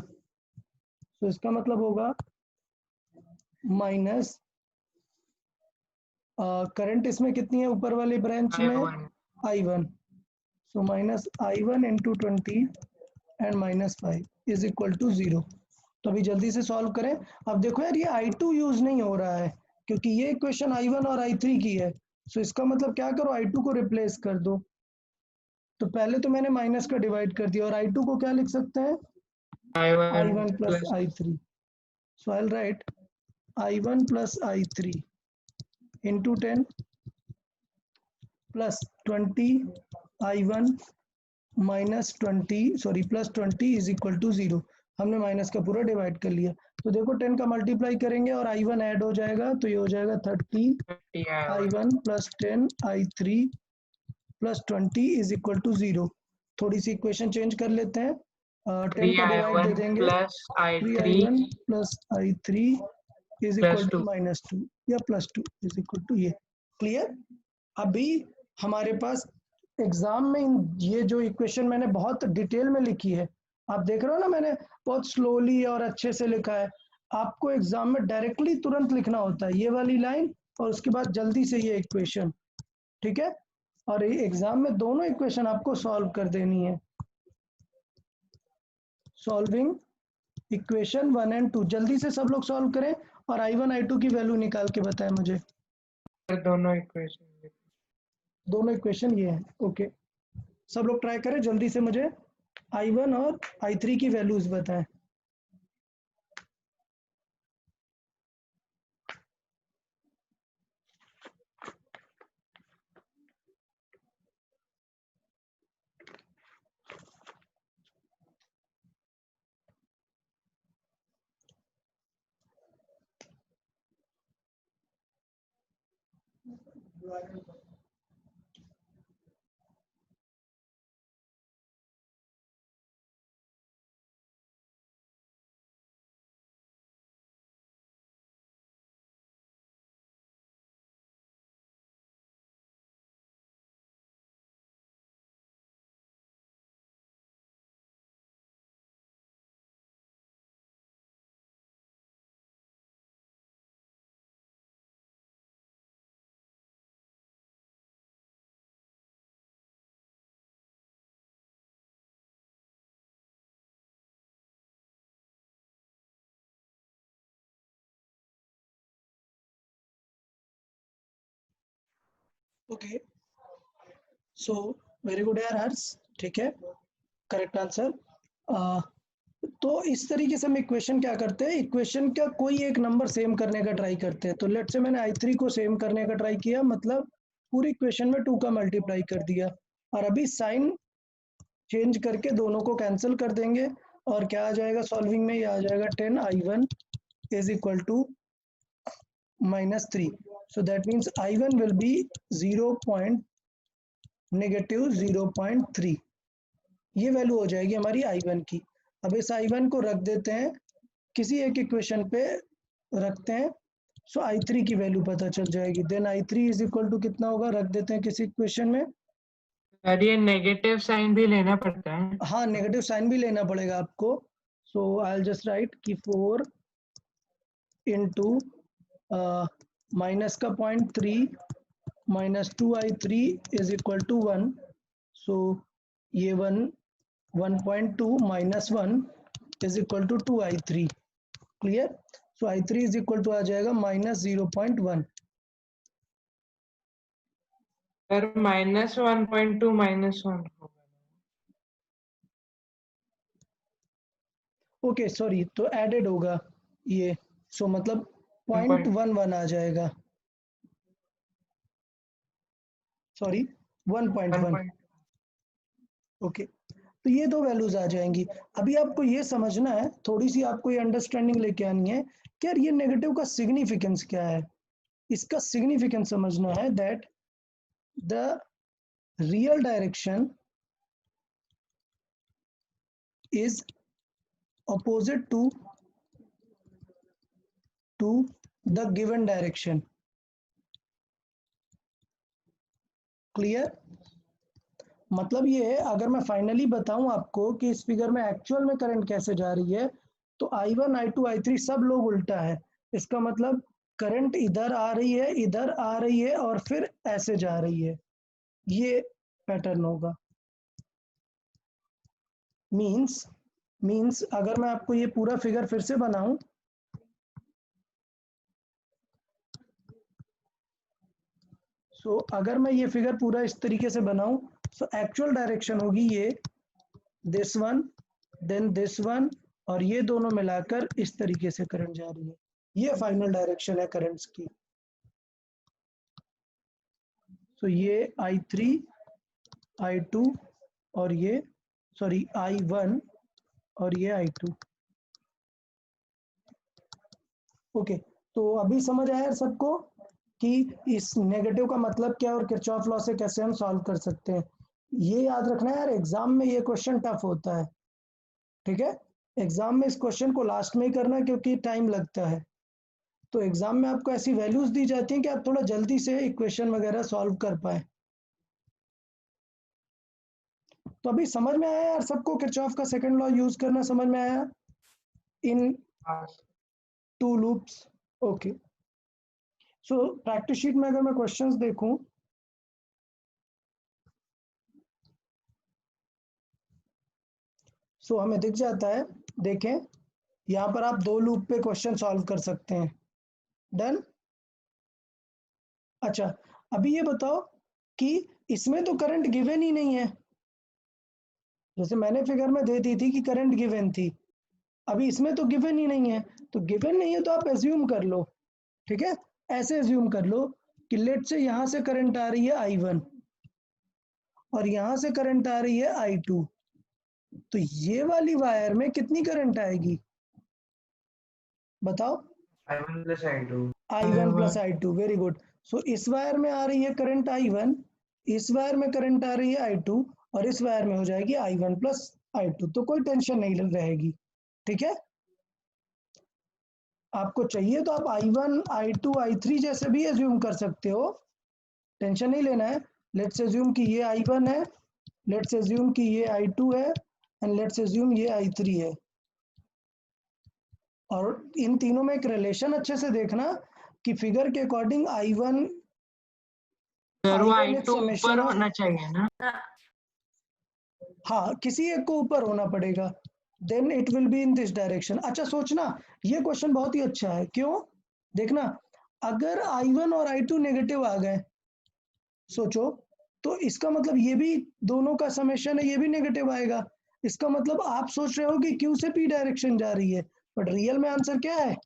तो इसका मतलब होगा माइनस करंट इसमें कितनी है ऊपर वाली ब्रांच में, I1. I1, so minus I1 into 20 and minus 5 is equal to 0। तो अभी जल्दी से सॉल्व करें। अब देखो यार ये I2 यूज नहीं हो रहा है क्योंकि ये इक्वेशन I1 और I3 की है, सो इसका मतलब क्या करो, I2 को रिप्लेस कर दो। तो पहले तो मैंने माइनस का डिवाइड कर दिया और I2 को क्या लिख सकते हैं, I1 plus plus I3, so I'll write I1 plus I3 into 10 plus 20 I1 minus 20 sorry plus 20 is equal to 0। हमने माइनस का पूरा डिवाइड कर लिया, तो देखो 10 का मल्टीप्लाई करेंगे और I1 ऐड हो जाएगा, तो ये हो जाएगा 30 I1 plus 10 I3 plus 20 is equal to 0। थोड़ी सी इक्वेशन चेंज कर लेते हैं, 10 का डिवाइड दे देंगे, plus 3 I3 I1 plus I3 is equal plus to 2. -2 या +2 इज इक्वल टू, ये क्लियर। अभी हमारे पास एग्जाम में ये जो इक्वेशन मैंने बहुत डिटेल में लिखी है, आप देख रहे हो ना, मैंने बहुत स्लोली और अच्छे से लिखा है। आपको एग्जाम में डायरेक्टली तुरंत लिखना होता है ये वाली लाइन और उसके बाद जल्दी से ये इक्वेशन, ठीक है, और एग्जाम में दोनों इक्वेशन आपको सॉल्व कर देनी है। सॉल्विंग इक्वेशन 1 एंड 2, जल्दी से सब लोग सॉल्व करें और I1 I2 की वैल्यू निकाल के बताएं मुझे। दोनों इक्वेशन दोनों इक्वेशन ये है, ओके, सब लोग ट्राई करें जल्दी से मुझे I1 और I3 की वैल्यूज बताएं। ओके, सो वेरी गुड यार हर्ष, ठीक है, करेक्ट आंसर। तो इस तरीके से हम इक्वेशन क्या करते हैं, इक्वेशन का कोई एक नंबर सेम करने का ट्राई करते हैं। तो लेट से मैंने I3 को सेम करने का ट्राई किया, मतलब पूरी इक्वेशन में 2 का मल्टीप्लाई कर दिया, और अभी साइन चेंज करके दोनों को कैंसिल कर देंगे और क्या आ जाएगा सॉल्विंग में, ये आ जाएगा 10 I1 is equal to -3, so that means I1 will be -0.3, ये वैल्यू हो जाएगी हमारी I1 की। अब इस I1 को रख देते हैं किसी एक इक्वेशन पे रखते हैं, सो I3 की वैल्यू पता चल जाएगी, then I3 is equal to कितना होगा, रख देते हैं किसी इक्वेशन में। सर ये नेगेटिव साइन भी लेना पड़ता है? हाँ नेगेटिव साइन भी लेना पड़ेगा आपको, सो आई विल जस्ट राइट कि 4 इंटू माइनस का 0.3 -2I3 इज इक्वल टू 1, सो ये 1.2 -1 is equal to 2I3, clear. So I3 is equal to आ जाएगा -0.1। सर -1.2 -1 ओके सॉरी, तो एडेड होगा ये, सो मतलब 0.11 आ जाएगा, सॉरी 1.1, ओके, तो ये दो वैल्यूज आ जाएंगी। अभी आपको ये समझना है, थोड़ी सी आपको ये अंडरस्टैंडिंग लेके आनी है कि यार ये नेगेटिव का सिग्निफिकेंस क्या है। इसका सिग्निफिकेंस समझना है that the real direction is opposite to the given direction. Clear? मतलब ये है, अगर मैं फाइनली बताऊं आपको कि इस फिगर में एक्चुअल में करंट कैसे जा रही है, तो I1, I2, I3 सब लोग उल्टा है। इसका मतलब करंट इधर आ रही है, इधर आ रही है और फिर ऐसे जा रही है, ये पैटर्न होगा। मीन्स अगर मैं आपको ये पूरा फिगर फिर से बनाऊं, सो अगर मैं ये फिगर पूरा इस तरीके से बनाऊं, सो एक्चुअल डायरेक्शन होगी ये this one, then this one, और ये दोनों मिलाकर इस तरीके से करंट जा रही है। ये फाइनल डायरेक्शन है करंट्स की। सो ये I3, I2 और ये सॉरी I1 और ये I2। ओके, तो अभी समझ आया सबको कि इस नेगेटिव का मतलब क्या है और किरचॉफ लॉ से कैसे हम सॉल्व कर सकते हैं। ये याद रखना है यार, एग्जाम में ये क्वेश्चन टफ होता है, ठीक है? एग्जाम में इस क्वेश्चन को लास्ट में ही करना क्योंकि टाइम लगता है। तो एग्जाम में आपको ऐसी वैल्यूज दी जाती हैं कि आप थोड़ा जल्दी से इक्वेशन वगैरह सॉल्व कर पाए। तो अभी समझ में आया यार सबको, किरचॉफ का सेकंड लॉ यूज करना समझ में आया इन 2 loops? Okay, so practice sheet में अगर मैं क्वेश्चंस देखूं, सो हमें दिख जाता है, देखें यहाँ पर आप 2 लूप पे क्वेश्चन सॉल्व कर सकते हैं। डन? अच्छा, अभी ये बताओ कि इसमें तो करंट गिवन ही नहीं है, जैसे मैंने फिगर में दे दी थी कि करंट गिवन थी, अभी इसमें तो गिवन ही नहीं है। तो गिवन नहीं है तो आप एज्यूम कर लो, ठीक है? ऐसे एज्यूम कर लो कि लेट से यहां से करंट आ रही है I1 और यहां से करंट आ रही है I2, तो ये वाली वायर में कितनी करंट आएगी बताओ? I1 plus I2. I1 plus I2, very good. So इस वायर में आ रही है करंट I1, इस वायर में करंट आ रही है I2 और इस वायर में हो जाएगी I1 plus I2, तो कोई टेंशन नहीं रहेगी, ठीक है? आपको चाहिए तो आप I1, I2, I3 जैसे भी एज्यूम कर सकते हो, टेंशन नहीं लेना है। लेट्स एज्यूम कि ये I1 है, लेट्स एज्यूम कि ये I2 है एंड लेट्स एज्यूम ये I3 है। और इन तीनों में एक रिलेशन अच्छे से देखना कि फिगर के अकॉर्डिंग I1 I2 ऊपर होना चाहिए ना? हाँ, किसी एक को ऊपर होना पड़ेगा, then it will be in this direction. अच्छा सोचना, ये क्वेश्चन बहुत ही अच्छा है, क्यों? देखना, अगर I1 और I2 नेगेटिव आ गए, सोचो, तो इसका मतलब ये भी दोनों का समेशन है, ये भी नेगेटिव आएगा। इसका मतलब आप सोच रहे हो कि Q से P डायरेक्शन जा रही है, बट रियल में आंसर क्या है?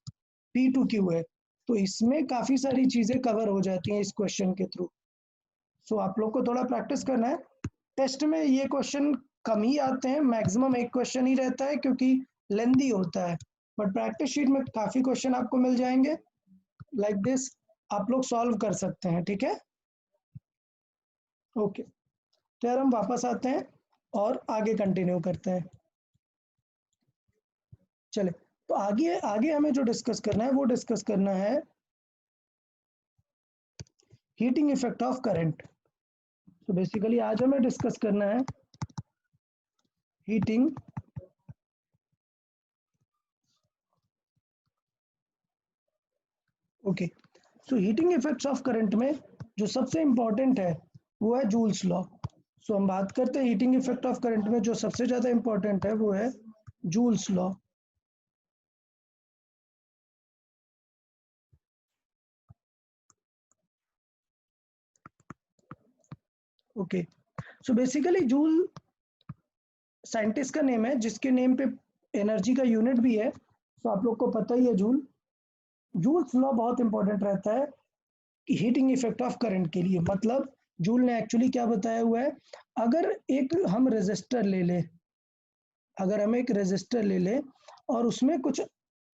P to Q है। तो इसमें काफी सारी चीजें कवर हो जाती हैं इस क्वेश्चन के थ्रू। सो आप लोग को थोड़ा प्रैक्टिस करना है। टेस्ट में ये क्वेश्चन कम ही आते हैं, मैक्सिमम एक क्वेश्चन ही रहता है क्योंकि लेंदी होता है, बट प्रैक्टिस शीट में काफी क्वेश्चन आपको मिल जाएंगे लाइक दिस, आप लोग सॉल्व कर सकते हैं, ठीक है? ओके, तो यार हम वापस आते हैं और आगे कंटिन्यू करते हैं। चले, तो आगे आगे हमें जो डिस्कस करना है वो डिस्कस करना है हीटिंग इफेक्ट ऑफ करंट। तो बेसिकली आज हमें डिस्कस करना है heating okay. So heating effects of current में जो सबसे इंपॉर्टेंट है वो है जूल्स लॉ। सो हम बात करते हैं हीटिंग इफेक्ट ऑफ करंट में जो सबसे ज्यादा इंपॉर्टेंट है वो है joules law. Okay, so basically joule scientist का नेम है जिसके नेम पे एनर्जी का यूनिट भी है, तो आप लोग को पता ही है जूल। जूल्स लॉ बहुत इंपॉर्टेंट रहता है हीटिंग इफेक्ट ऑफ करंट के लिए। मतलब जूल ने एक्चुअली क्या बताया हुआ है, अगर एक हम रेजिस्टर ले ले, अगर हम एक रेजिस्टर ले ले और उसमें कुछ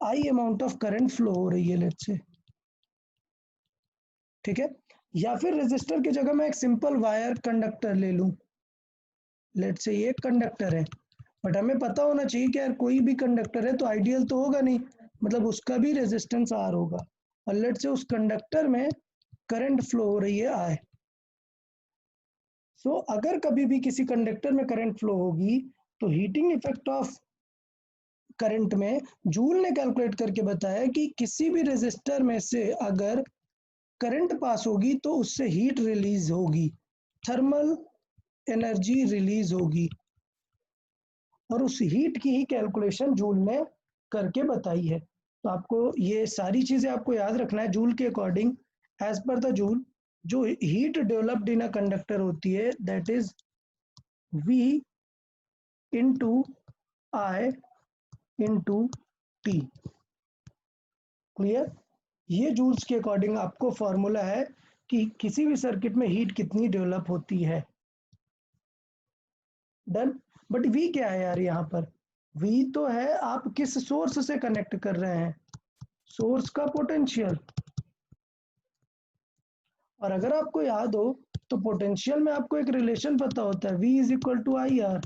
आई अमाउंट ऑफ करंट फ्लो हो रही है लेट्स से, ठीक है? या फिर रेजिस्टर की जगह मैं एक सिंपल वायर कंडक्टर ले लूं, लेट्स से ये कंडक्टर है, बट हमें पता होना चाहिए कि यार कोई भी कंडक्टर है तो आइडियल तो होगा नहीं, मतलब उसका भी रेजिस्टेंस आर होगा, और लेट से उस कंडक्टर में करंट फ्लो हो रही है आई। सो अगर कभी भी किसी कंडक्टर में करंट फ्लो होगी तो हीटिंग इफेक्ट ऑफ करंट में जूल ने कैलकुलेट करके बताया कि किसी भी रेजिस्टर में से अगर करंट पास होगी तो उससे हीट रिलीज होगी, थर्मल एनर्जी रिलीज होगी, और उस हीट की ही कैलकुलेशन जूल ने करके बताई है। तो आपको ये सारी चीजें आपको याद रखना है जूल के according. As per the Joule जो heat developed in a conductor होती है that is V into I into T. Clear? ये जूल्स के अकॉर्डिंग आपको फॉर्मूला है कि किसी भी सर्किट में हीट कितनी डेवलप होती है। डन। बट वी क्या है यार यहाँ पर? वी तो है आप किस सोर्स से कनेक्ट कर रहे हैं, सोर्स का पोटेंशियल। और अगर आपको याद हो तो पोटेंशियल में आपको एक रिलेशन पता होता है, V is equal to I R.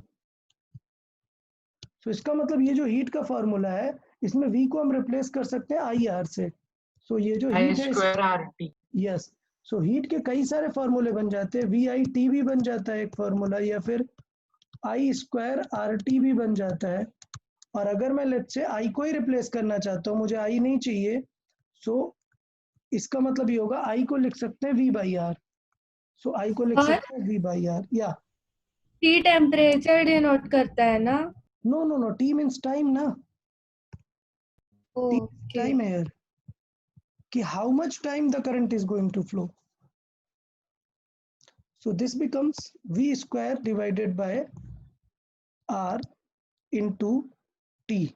तो इसका मतलब ये जो हीट का फॉर्मूला है इसमें V को हम रिप्लेस कर सकते हैं आई आर से। सो ये जो आई हीट है square R T. Yes, so heat के कई सारे फॉर्मूले बन जाते हैं, वी आई टी भी बन जाता है एक फॉर्मूला, या फिर आई स्क्वायर आर टी भी बन जाता है। और अगर मैं लेट से आई को ही रिप्लेस करना चाहता हूँ, मुझे आई नहीं चाहिए, सो इसका मतलब ये होगा आई को लिख सकते हैं V by R. So I को लिख और सकते हैं वी बाई आर। या टी टेम्परेचर डिनोट करता है ना? No no no, T means time ना, टी ओके। टाइम है यार, कि how much time the current is going to flow. So this becomes V square divided by R into T।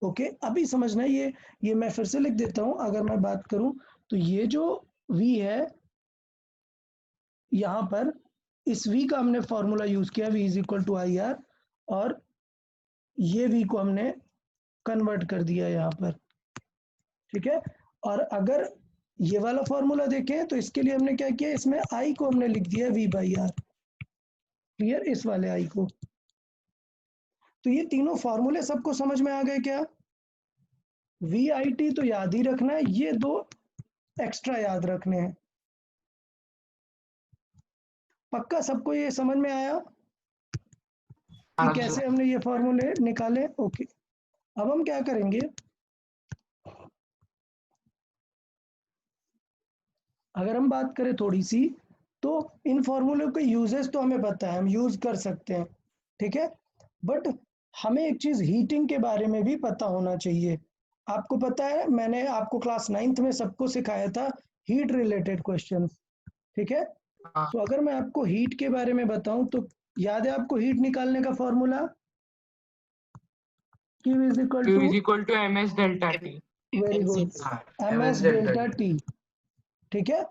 Okay, अभी समझना ये मैं फिर से लिख देता हूं। अगर मैं बात करूं तो ये जो V है यहाँ पर, इस V का हमने फॉर्मूला यूज किया, V is equal to I R, और ये V को हमने कन्वर्ट कर दिया यहाँ पर, ठीक है। और अगर ये वाला फॉर्मूला देखें तो इसके लिए हमने क्या किया, इसमें I को हमने लिख दिया V बाई आर। क्लियर? इस वाले I को। तो ये तीनों फॉर्मूले सबको समझ में आ गए क्या? वी आई टी तो याद ही रखना है, ये दो एक्स्ट्रा याद रखने हैं। पक्का सबको ये समझ में आया कि कैसे हमने ये फॉर्मूले निकाले? ओके, अब हम क्या करेंगे, अगर हम बात करें थोड़ी सी, तो इन फॉर्मूलों के यूजेस तो हमें पता है, हम यूज कर सकते हैं, ठीक है। बट हमें एक चीज हीटिंग के बारे में भी पता होना चाहिए। आपको पता है मैंने आपको क्लास 9th में सबको सिखाया था हीट रिलेटेड क्वेश्चंस, ठीक है। तो अगर मैं आपको हीट के बारे में बताऊं तो याद है आपको हीट निकालने का formula, Q is equal to M S delta T. Very good, M S delta T, ठीक है।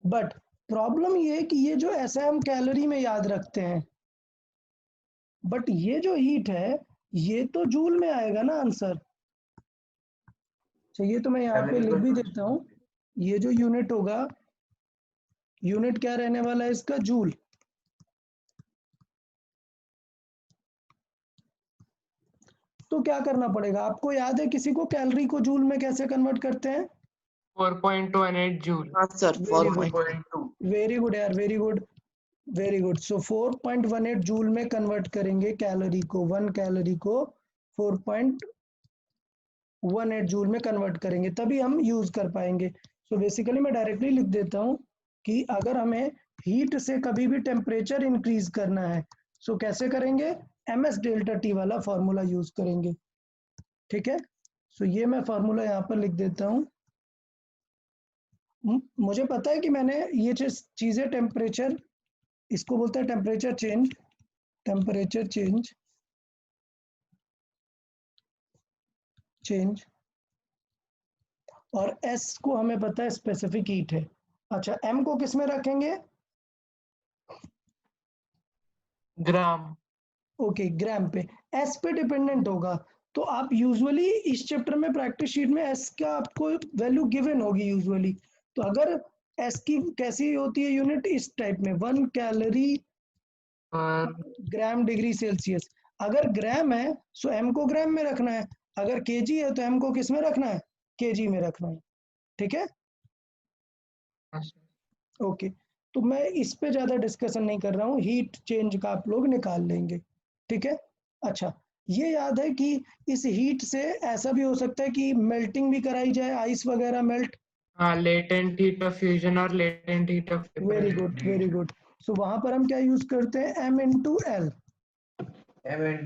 बट प्रॉब्लम ये है कि ये जो ऐसा हम कैलोरी में याद रखते हैं, बट ये जो हीट है ये तो जूल में आएगा ना आंसर। चलिए तो मैं यहाँ पे लिख भी देता हूँ, ये जो यूनिट होगा, यूनिट क्या रहने वाला है इसका, जूल। तो क्या करना पड़ेगा, आपको याद है किसी को कैलोरी को जूल में कैसे कन्वर्ट करते हैं? 4.18 जूल। हाँ सर, 4.2। वेरी गुड यार, वेरी गुड वेरी गुड। सो 4.18 जूल में कन्वर्ट करेंगे कैलोरी को, 1 कैलोरी को 4.18 जूल में कन्वर्ट करेंगे, तभी हम यूज कर पाएंगे। सो बेसिकली मैं डायरेक्टली लिख देता हूँ कि अगर हमें हीट से कभी भी टेम्परेचर इंक्रीज करना है, सो कैसे करेंगे, एम एस डेल्टा टी वाला फॉर्मूला यूज करेंगे, ठीक है। सो ये मैं फॉर्मूला यहाँ पर लिख देता हूँ। मुझे पता है कि मैंने ये चीजें टेम्परेचर, इसको बोलते हैं टेम्परेचर चेंज, टेम्परेचर चेंज, और S को हमें पता है स्पेसिफिक हीट है। अच्छा, M को किस में रखेंगे, ग्राम। ओके, ग्राम पे। S पे डिपेंडेंट होगा, तो आप यूजुअली इस चैप्टर में प्रैक्टिस शीट में S का आपको वैल्यू गिवन होगी यूजुअली। तो अगर S की कैसी होती है यूनिट, इस टाइप में 1 कैलोरी ग्राम डिग्री सेल्सियस। अगर ग्राम है सो एम को ग्राम में रखना है, अगर केजी है तो एम को किस में रखना है, केजी में रखना है। ठीक है, ओके। तो मैं इस पे ज्यादा डिस्कशन नहीं कर रहा हूँ, हीट चेंज का आप लोग निकाल लेंगे। ठीक है, अच्छा ये याद है कि इस हीट से ऐसा भी हो सकता है कि मेल्टिंग भी कराई जाए, आइस वगैरह मेल्ट। हाँ, लेटेंट हीट ऑफ फ्यूजन और latent heat of very good, very good. So वहां पर हम क्या यूज करते हैं, M into L,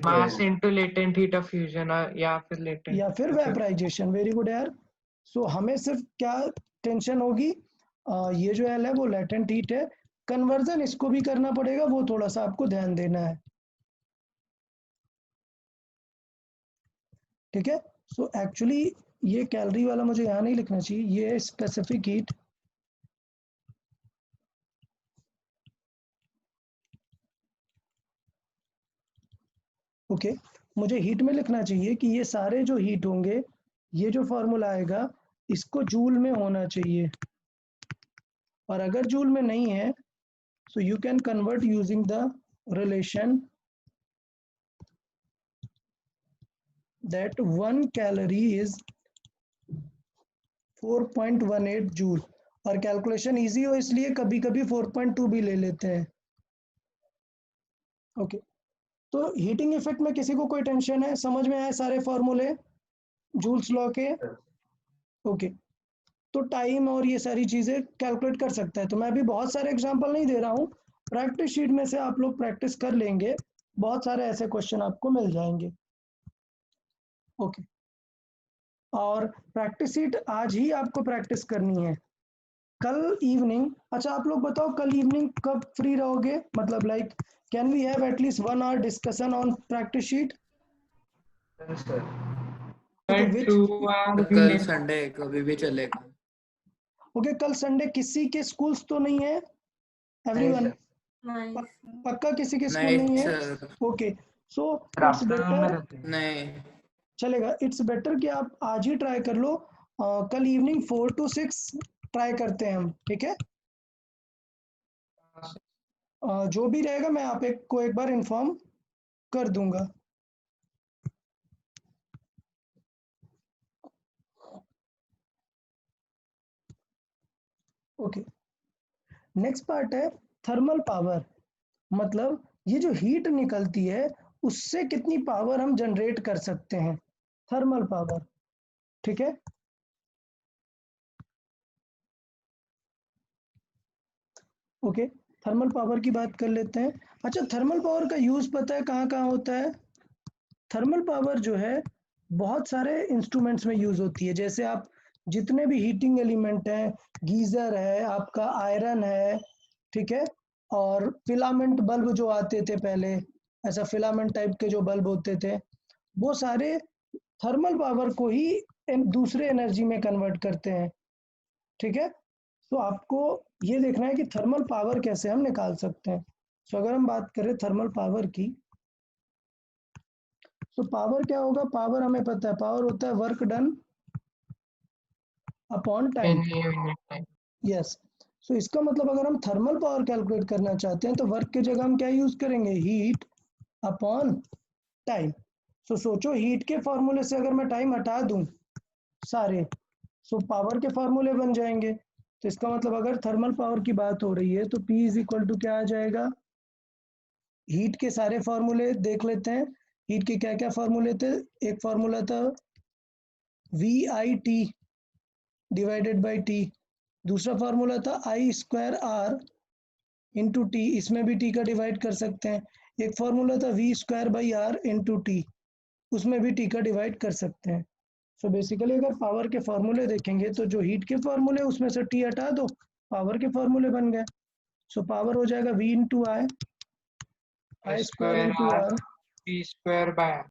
mass into latent heat of fusion या फिर लेटेंट या फिर वेपराइजेशन। वेरी गुड यार। सो हमें सिर्फ क्या टेंशन होगी, ये जो एल है वो लेटेंट हीट है, कन्वर्जन इसको भी करना पड़ेगा, वो थोड़ा सा आपको ध्यान देना है। ठीक है, सो एक्चुअली ये कैलोरी वाला मुझे यहाँ नहीं लिखना चाहिए, ये स्पेसिफिक हीट। ओके, मुझे हीट में लिखना चाहिए कि ये सारे जो हीट होंगे, ये जो फॉर्मूला आएगा इसको जूल में होना चाहिए, और अगर जूल में नहीं है so you can convert using the relation that 1 calorie is 4.18 joule, और कैलकुलेशन इजी हो इसलिए कभी कभी 4.2 भी ले लेते हैं। ओके, तो हीटिंग इफेक्ट में किसी को कोई टेंशन है, समझ में आए सारे फॉर्मूले जूल्स लॉ के? ओके, तो टाइम और ये सारी चीजें कैलकुलेट कर सकता है। तो मैं अभी बहुत सारे एग्जांपल नहीं दे रहा हूँ, प्रैक्टिस शीट में से आप लोग प्रैक्टिस कर लेंगे, बहुत सारे ऐसे क्वेश्चन आपको मिल जाएंगे। ओके, और प्रैक्टिस शीट आज ही आपको प्रैक्टिस करनी है, कल इवनिंग। अच्छा आप लोग बताओ कल इवनिंग कब फ्री रहोगे, मतलब like can we have at least 1 hour discussion on practice sheet? कल संडे कभी भी चलेगा। ओके, कल संडे किसी के स्कूल्स तो नहीं है? एवरीवन पक्का किसी के स्कूल नहीं है? ओके, सो इट्स बेटर, नहीं चलेगा, इट्स बेटर कि आप आज ही ट्राई कर लो। कल इवनिंग 4 to 6 ट्राई करते हैं हम, ठीक है? जो भी रहेगा मैं आप को एक बार इन्फॉर्म कर दूंगा। ओके, नेक्स्ट पार्ट है थर्मल पावर, मतलब ये जो हीट निकलती है उससे कितनी पावर हम जनरेट कर सकते हैं, थर्मल पावर। ठीक है, ओके, थर्मल पावर की बात कर लेते हैं। अच्छा, थर्मल पावर का यूज पता है कहाँ कहाँ होता है? थर्मल पावर जो है बहुत सारे इंस्ट्रूमेंट्स में यूज होती है, जैसे आप जितने भी हीटिंग एलिमेंट हैं, गीजर है आपका, आयरन है, ठीक है, और फिलामेंट बल्ब जो आते थे पहले, ऐसा फिलामेंट टाइप के जो बल्ब होते थे, वो सारे थर्मल पावर को ही दूसरे एनर्जी में कन्वर्ट करते हैं। ठीक है, तो आपको ये देखना है कि थर्मल पावर कैसे हम निकाल सकते हैं। तो अगर हम बात करें थर्मल पावर की, तो पावर क्या होगा, पावर हमें पता है, पावर होता है work done upon time. Yes, so इसका मतलब अगर हम थर्मल पावर कैलकुलेट करना चाहते हैं तो वर्क की जगह हम क्या यूज करेंगे, हीट अपॉन टाइम। सो सोचो हीट के फॉर्मूले से अगर मैं टाइम हटा दूं सारे, सो पावर के फॉर्मूले बन जाएंगे। तो इसका मतलब अगर थर्मल पावर की बात हो रही है तो P इज इक्वल टू क्या आ जाएगा, हीट के सारे फॉर्मूले देख लेते हैं। हीट के क्या क्या फॉर्मूले थे, एक फॉर्मूला था VIT डिवाइडेड बाई T, दूसरा फॉर्मूला था I square R into T, इसमें भी T का डिवाइड कर सकते हैं। एक फॉर्मूला था V square by R into T, उसमें भी T का डिवाइड कर सकते हैं। सो बेसिकली अगर पावर के फॉर्मूले देखेंगे तो जो हीट के फॉर्मूले उसमें से T हटा दो, पावर के फॉर्मूले बन गए। सो पावर हो जाएगा V into I square into R, P square by.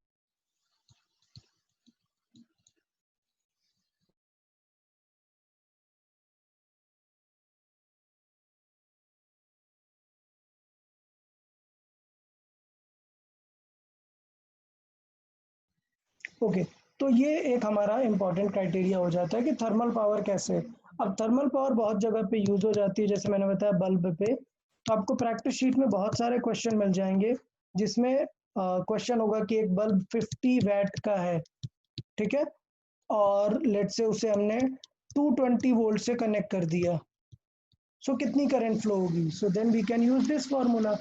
Okay, तो ये एक हमारा इंपॉर्टेंट क्राइटेरिया हो जाता है कि थर्मल पावर कैसे। अब थर्मल पावर बहुत जगह पे यूज हो जाती है, जैसे मैंने बताया बल्ब पे, तो आपको प्रैक्टिस शीट में बहुत सारे क्वेश्चन मिल जाएंगे जिसमें क्वेश्चन होगा कि एक बल्ब 50 वैट का है, ठीक है, और लेट से उसे हमने 220 वोल्ट से कनेक्ट कर दिया, सो कितनी करंट फ्लो होगी? So then we can use this formula.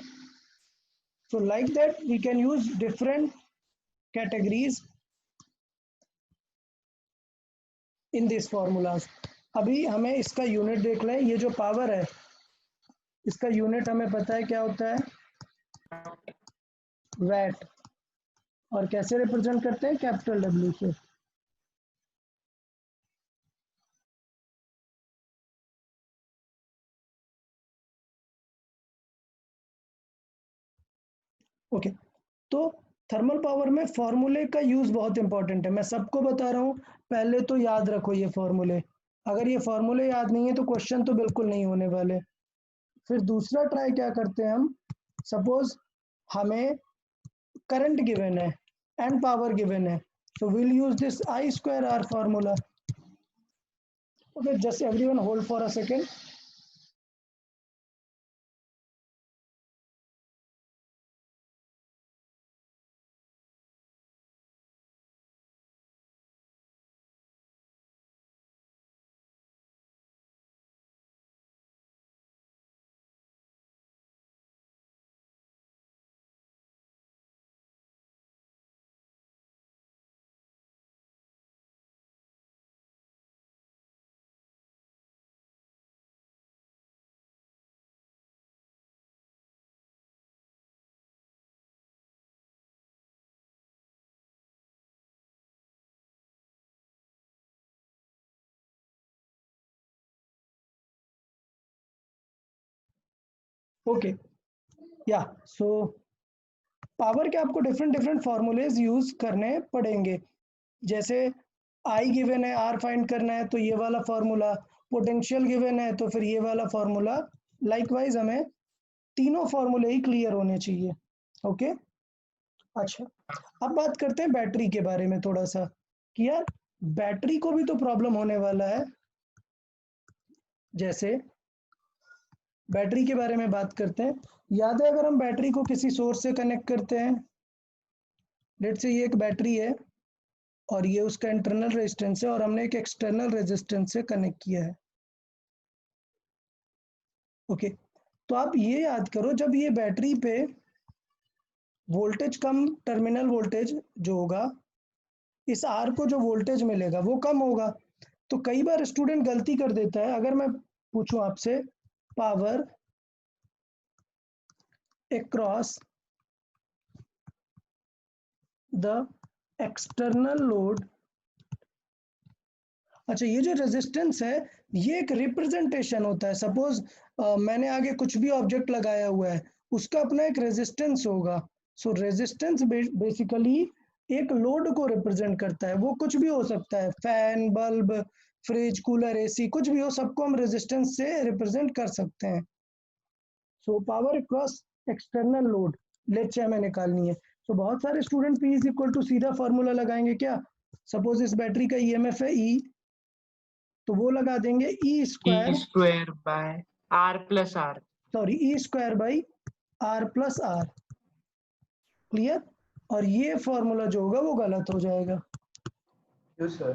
So like that we can use different categories in this formulas. अभी हमें इसका यूनिट देख लें. ये जो पावर है इसका यूनिट हमें पता है क्या होता है, वैट, और कैसे रिप्रेजेंट करते हैं? कैपिटल डब्ल्यू से. ओके, तो थर्मल पावर में फॉर्मूले का यूज बहुत इंपॉर्टेंट है. मैं सबको बता रहा हूँ, पहले तो याद रखो ये फॉर्मूले. अगर ये फॉर्मूले याद नहीं है तो क्वेश्चन तो बिल्कुल नहीं होने वाले. फिर दूसरा ट्राई क्या करते हैं हम, सपोज हमें करंट गिवन है एंड पावर गिवन है, so we'll use this I square R formula. Okay, just everyone hold for a second. Okay, या सो पावर के आपको डिफरेंट फॉर्मूलेज यूज करने पड़ेंगे. जैसे आई गिवन है, आर फाइंड करना है तो ये वाला फॉर्मूला, पोटेंशियल गिवन है तो फिर ये वाला फॉर्मूला. लाइकवाइज हमें तीनों फॉर्मूले ही क्लियर होने चाहिए. ओके, अच्छा, अब बात करते हैं बैटरी के बारे में थोड़ा सा, कि यार बैटरी को भी तो प्रॉब्लम होने वाला है. जैसे बैटरी के बारे में बात करते हैं. याद है, अगर हम बैटरी को किसी सोर्स से कनेक्ट करते हैं, लेट्स से ये एक बैटरी है और ये उसका इंटरनल रेजिस्टेंस है और हमने एक एक्सटर्नल रेजिस्टेंस से कनेक्ट किया है. ओके, तो आप ये याद करो, जब ये बैटरी पे वोल्टेज कम, टर्मिनल वोल्टेज जो होगा, इस आर को जो वोल्टेज मिलेगा वो कम होगा. तो कई बार स्टूडेंट गलती कर देता है. अगर मैं पूछूं आपसे power across the external load, अच्छा, ये जो रेजिस्टेंस है ये एक रिप्रेजेंटेशन होता है. सपोज मैंने आगे कुछ भी ऑब्जेक्ट लगाया हुआ है, उसका अपना एक रेजिस्टेंस होगा. सो रेजिस्टेंस बेसिकली एक लोड को रिप्रेजेंट करता है. वो कुछ भी हो सकता है, fan, bulb, fridge, cooler, AC, कुछ भी हो, सबको हम रेजिस्टेंस से रिप्रेजेंट कर सकते हैं. So power across external load, let's say हमें निकालनी है. तो बहुत सारे student P is equal to सीधा फॉर्मूला लगाएंगे. क्या, सपोज इस बैटरी का EMF है E, तो वो लगा देंगे E square by R plus R. Sorry E square by R plus R. Clear? और ये फॉर्मूला जो होगा वो गलत हो जाएगा. क्यों सर?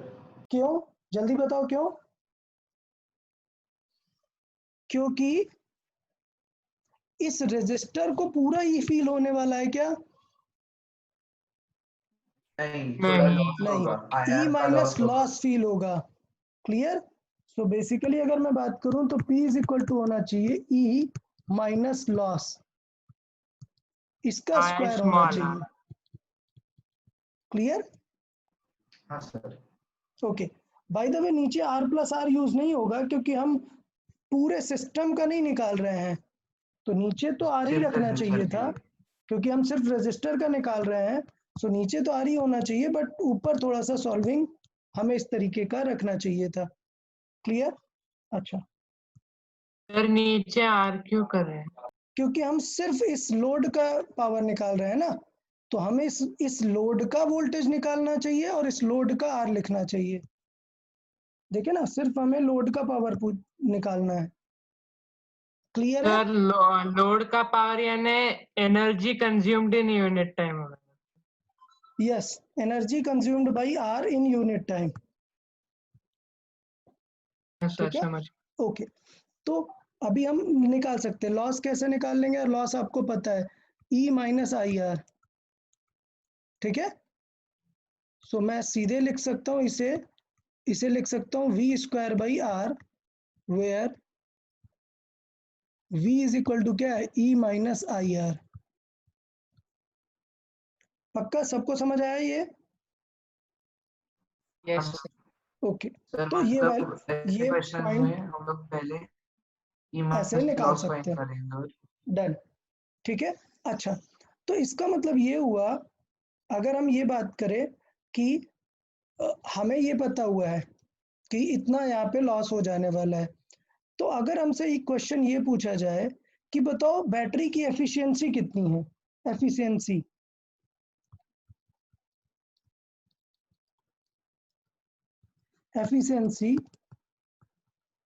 क्यों? जल्दी बताओ क्यों? क्योंकि इस रेजिस्टर को पूरा ही फील होने वाला है. क्या? नहीं, थोड़ा लॉस नहीं, होगा. E IR का माइनस होगा. लॉस फील होगा. क्लियर? सो बेसिकली अगर मैं बात करूं तो P इज इक्वल टू होना चाहिए E माइनस लॉस, इसका I स्क्वायर होना small r. चाहिए. क्लियर? हाँ sir. Okay, by the way नीचे R प्लस R यूज नहीं होगा क्योंकि हम पूरे सिस्टम का नहीं निकाल रहे हैं. तो नीचे तो R ही सिर्फ रखना रेजिस्टर चाहिए के था, लिए. क्योंकि हम सिर्फ रजिस्टर का निकाल रहे हैं. सो नीचे तो R ही होना चाहिए, बट ऊपर थोड़ा सा सॉल्विंग हमें इस तरीके का रखना चाहिए था. क्लियर? अच्छा, सर नीचे R क्यों कर रहे हैं? क्योंकि हम सिर्फ इस लोड का पावर निकाल रहे हैं ना, तो हमें इस लोड का वोल्टेज निकालना चाहिए और इस लोड का R लिखना चाहिए. देखिए ना, सिर्फ हमें लोड का पावर निकालना है. क्लियर है? सर लोड का पावर यानी energy consumed in unit time होगा। Yes, energy consumed by R in unit time. Sir ठीक है, समझ। ओके। तो अभी हम निकाल सकते हैं लॉस। कैसे निकाल लेंगे? और लॉस आपको पता है E माइनस आई आर। ठीक है, सो मैं सीधे लिख सकता हूँ इसे लिख सकता हूँ V square by R, where V is equal to क्या है? E minus I R. पक्का सबको समझ आया ये? यस ओके, सर तो ये मतलब ऐसे ये क्वेश्चन पॉइंट में हम लोग पहले ऐसे निकाल लॉस सकते फाइंड हैं। करेंगे और डन, ठीक है। अच्छा, तो इसका मतलब ये हुआ, अगर हम ये बात करें कि हमें ये पता हुआ है कि इतना यहाँ पे लॉस हो जाने वाला है, तो अगर हमसे एक क्वेश्चन ये पूछा जाए कि बताओ बैटरी की एफिशिएंसी कितनी है? एफिशिएंसी एफिशिएंसी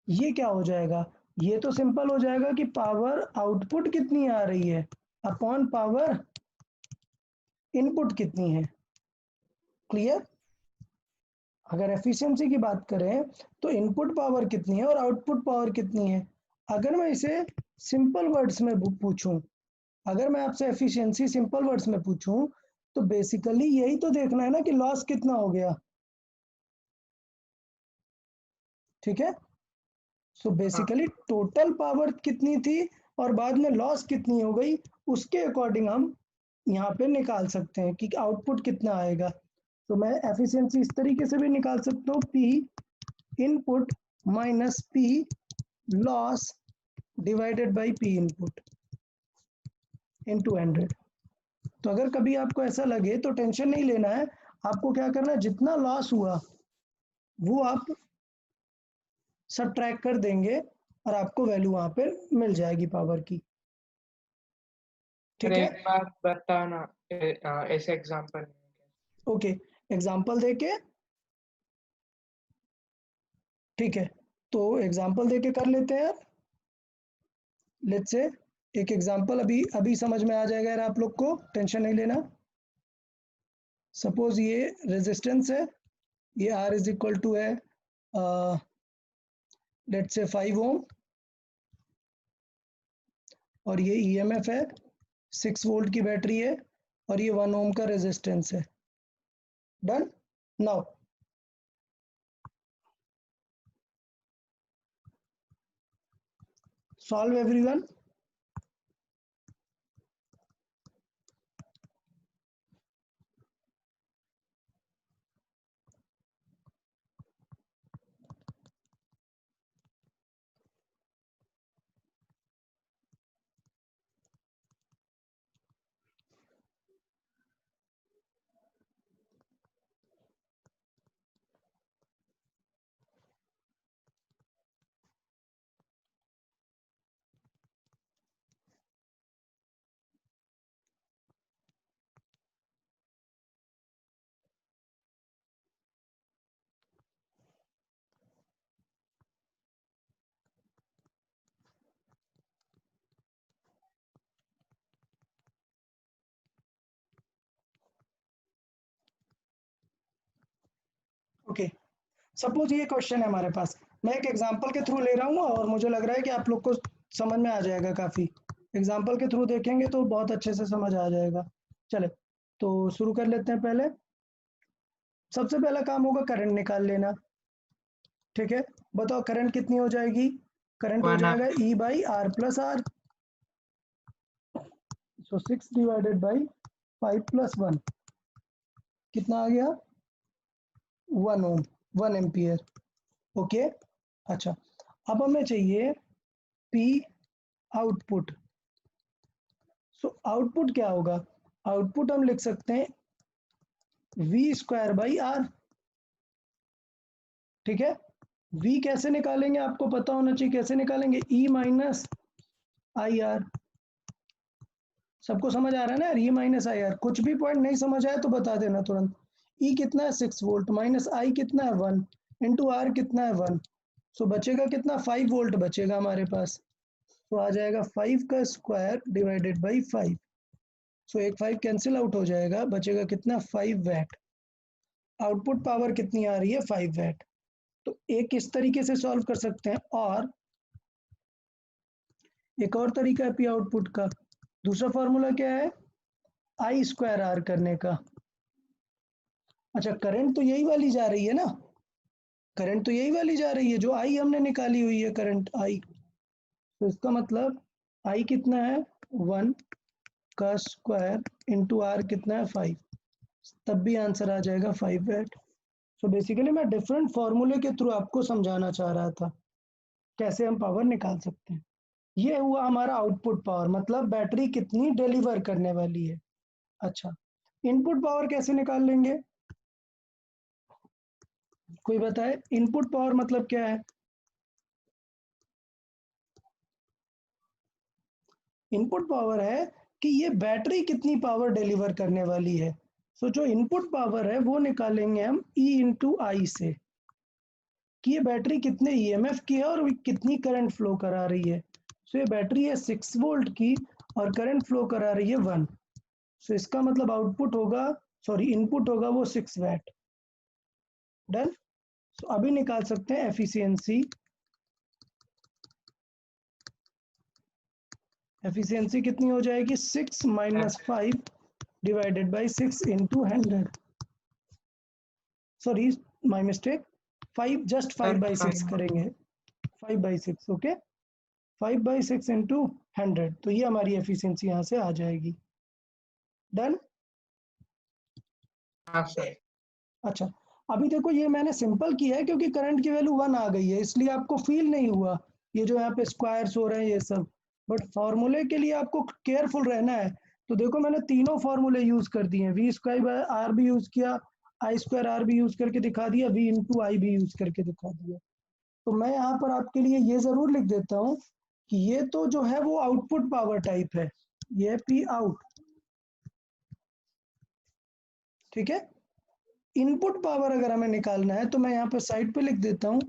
ये क्या हो जाएगा? ये तो सिंपल हो जाएगा कि पावर आउटपुट कितनी आ रही है अपॉन पावर इनपुट कितनी है। क्लियर? अगर एफिशिएंसी की बात करें तो इनपुट पावर कितनी है और आउटपुट पावर कितनी है। अगर मैं इसे सिंपल वर्ड्स में पूछूं, अगर मैं आपसे एफिशिएंसी सिंपल वर्ड्स में पूछूं, तो बेसिकली यही तो देखना है ना कि लॉस कितना हो गया। ठीक है, सो बेसिकली टोटल पावर कितनी थी और बाद में लॉस कितनी हो गई, उसके अकॉर्डिंग हम यहाँ पे निकाल सकते हैं कि आउटपुट कितना आएगा। तो मैं एफिशिएंसी इस तरीके से भी निकाल सकता हूँ, P input minus P loss divided by P input into 100। तो अगर कभी आपको ऐसा लगे तो टेंशन नहीं लेना है, आपको क्या करना है, जितना लॉस हुआ वो आप सबट्रैक्ट कर देंगे और आपको वैल्यू वहां पे मिल जाएगी पावर की। ठीक है, एक बात बताना ऐसे एग्जांपल। ओके, एग्जांपल देके, ठीक है, तो एग्जांपल देके कर लेते हैं यार। लेट्स से एक एग्जांपल अभी अभी समझ में आ जाएगा यार आप लोग को, टेंशन नहीं लेना। सपोज ये रेजिस्टेंस है, ये R इज इक्वल टू है लेट्स से 5 ओम, और ये EMF है, 6 वोल्ट की बैटरी है, और ये 1 ओम का रेजिस्टेंस है। Done. Now solve everyone. Okay, suppose ये क्वेश्चन है हमारे पास, मैं एक एग्जांपल के थ्रू ले रहा हूँ और मुझे लग रहा है कि आप लोग को समझ में आ जाएगा। काफ़ी एग्जांपल के थ्रू देखेंगे तो बहुत अच्छे से समझ आ जाएगा। चले तो शुरू कर लेते हैं। पहले सबसे पहला काम होगा करंट निकाल लेना। ठीक है, बताओ करंट कितनी हो जाएगी? करंट हो 1 जाएगा E by R plus R, so 6 divided by 5 plus 1 कितना आ गया? 1 ओम, 1 एम्पियर। ओके, अच्छा, अब हमें चाहिए P आउटपुट। सो आउटपुट क्या होगा? आउटपुट हम लिख सकते हैं V स्क्वायर बाई आर। ठीक है, V कैसे निकालेंगे? आपको पता होना चाहिए कैसे निकालेंगे। E minus I are. सबको समझ आ रहा है ना यार? E minus I are. कुछ भी पॉइंट नहीं समझ आया तो बता देना तुरंत। E कितना है? 6 वोल्ट, माइनस आई कितना है? 1 इंटू आर कितना है? 1। सो बचेगा कितना? 5 वोल्ट बचेगा हमारे पास। तो आ जाएगा 5 का स्क्वायर डिवाइडेड बाई 5। सो एक 5 कैंसिल आउट हो जाएगा, बचेगा कितना 5 वैट। आउटपुट पावर कितनी आ रही है 5 वैट। तो एक इस तरीके से सॉल्व कर सकते हैं, और एक और तरीका है पी आउटपुट का। दूसरा फॉर्मूला क्या है, आई स्क्वायर आर करने का। अच्छा, करंट तो यही वाली जा रही है ना, करंट तो यही वाली जा रही है जो आई हमने निकाली हुई है, करंट आई। तो इसका मतलब आई कितना है 1 का स्क्वायर इंटू आर कितना है 5, तब भी आंसर आ जाएगा 5 वैट। सो बेसिकली मैं डिफरेंट फॉर्मूले के थ्रू आपको समझाना चाह रहा था कैसे हम पावर निकाल सकते हैं। ये हुआ हमारा आउटपुट पावर, मतलब बैटरी कितनी डिलीवर करने वाली है। अच्छा, इनपुट पावर कैसे निकाल लेंगे, कोई बताए? इनपुट पावर मतलब क्या है? इनपुट पावर है कि ये बैटरी कितनी पावर डिलीवर करने वाली है। सो जो इनपुट पावर है वो निकालेंगे हम E इंटू आई से, कि ये बैटरी कितने ईएमएफ की है और कितनी करंट फ्लो करा रही है। सो ये बैटरी है 6 वोल्ट की और करंट फ्लो करा रही है 1। सो इसका मतलब आउटपुट होगा, सॉरी इनपुट होगा वो 6 वैट। डन। सो अभी निकाल सकते हैं एफिशिएंसी। एफिशिएंसी कितनी हो जाएगी 6 minus 5 divided by 6 into 100। Sorry my mistake, 5 just 5/6 करेंगे, 5/6। ओके, 5/6 इंटू 100, तो ये हमारी एफिशिएंसी यहाँ से आ जाएगी। डन। हाँ सर। अच्छा, अभी देखो ये मैंने सिंपल किया है क्योंकि करंट की वैल्यू 1 आ गई है, इसलिए आपको फील नहीं हुआ ये जो यहाँ पे स्क्वायर्स हो रहे हैं ये सब। बट फॉर्मूले के लिए आपको केयरफुल रहना है। तो देखो मैंने तीनों फॉर्मूले यूज कर दिए, वी स्क्वायर बाय आर भी यूज किया, आई स्क्वायर आर भी यूज करके दिखा दिया, वी इंटू आई भी यूज करके दिखा दिया। तो मैं यहाँ पर आपके लिए ये जरूर लिख देता हूँ कि ये तो जो है वो आउटपुट पावर टाइप है, ये पी आउट, ठीक है। इनपुट पावर अगर हमें निकालना है तो मैं यहाँ पर साइड पे लिख देता हूँ,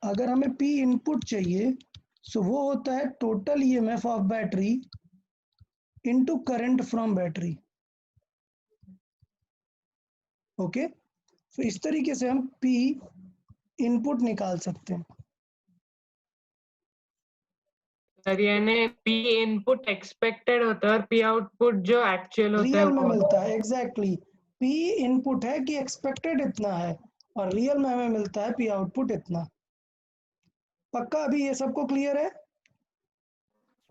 अगर हमें पी इनपुट चाहिए सो वो होता है total EMF of battery into current from battery. Okay, तो इस तरीके से हम पी इनपुट निकाल सकते हैं। सर यानी पी इनपुट एक्सपेक्टेड होता है और पी आउटपुट जो एक्चुअल होता है रियल में वो मिलता है, एग्जैक्टली। पी इनपुट है कि एक्सपेक्टेड इतना है और रियल में हमें मिलता है पी आउटपुट इतना। पक्का अभी ये सबको क्लियर है?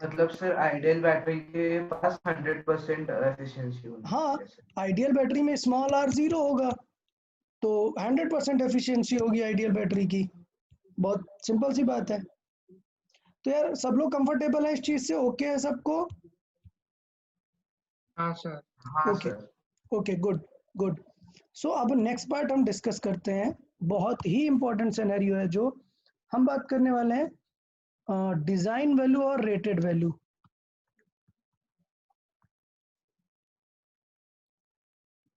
मतलब सर आइडियल बैटरी के पास 100% एफिशिएंसी होनी हाँ, चाहिए। आइडियल बैटरी में स्मॉल आर 0 होगा तो 100% एफिशिएंसी होगी आइडियल बैटरी की। बहुत सिंपल सी बात है। तो यार सब लोग कंफर्टेबल है इस चीज से? ओके है सबको? हाँ सर। हाँ okay sir. Okay, good good. So अब नेक्स्ट पार्ट हम डिस्कस करते हैं, बहुत ही इंपॉर्टेंट सिनेरियो है जो हम बात करने वाले हैं, डिजाइन वैल्यू और रेटेड वैल्यू।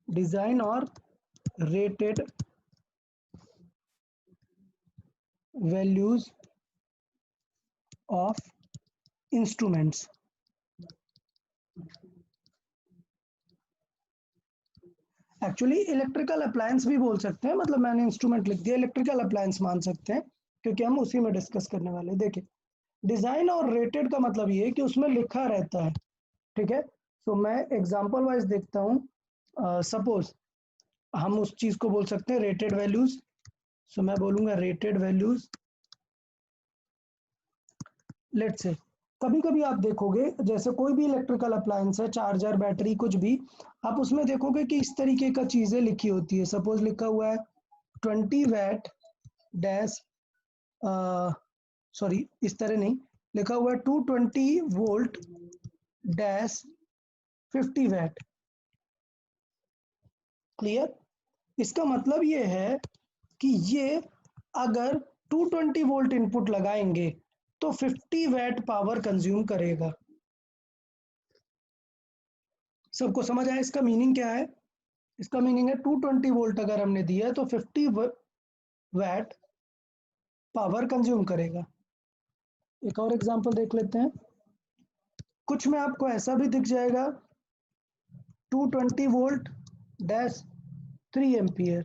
डिजाइन और rated values of instruments. Actually electrical appliance भी बोल सकते हैं, मतलब मैंने इंस्ट्रूमेंट लिख दिया, इलेक्ट्रिकल अप्लायंस मान सकते हैं क्योंकि हम उसी में डिस्कस करने वाले हैं। देखिए, डिजाइन और रेटेड का मतलब ये है कि उसमें लिखा रहता है, ठीक है। तो मैं एग्जांपल वाइज देखता हूँ, सपोज हम उस चीज को बोल सकते हैं रेटेड वैल्यूज। सो मैं बोलूंगा रेटेड वैल्यूज। लेट्स से कभी कभी आप देखोगे जैसे कोई भी इलेक्ट्रिकल अप्लायंस है, चार्जर, बैटरी, कुछ भी, आप उसमें देखोगे कि इस तरीके का चीजें लिखी होती है। सपोज लिखा हुआ है 20 वैट डैश, सॉरी इस तरह नहीं, लिखा हुआ है 220 वोल्ट डैश 50 वैट। क्लियर? इसका मतलब ये है कि ये अगर 220 वोल्ट इनपुट लगाएंगे तो 50 वैट पावर कंज्यूम करेगा। सबको समझ आया इसका मीनिंग क्या है? इसका मीनिंग है 220 वोल्ट अगर हमने दिया है तो 50 वैट पावर कंज्यूम करेगा। एक और एग्जांपल देख लेते हैं। कुछ में आपको ऐसा भी दिख जाएगा 220 वोल्ट डैश 3 एम्पियर।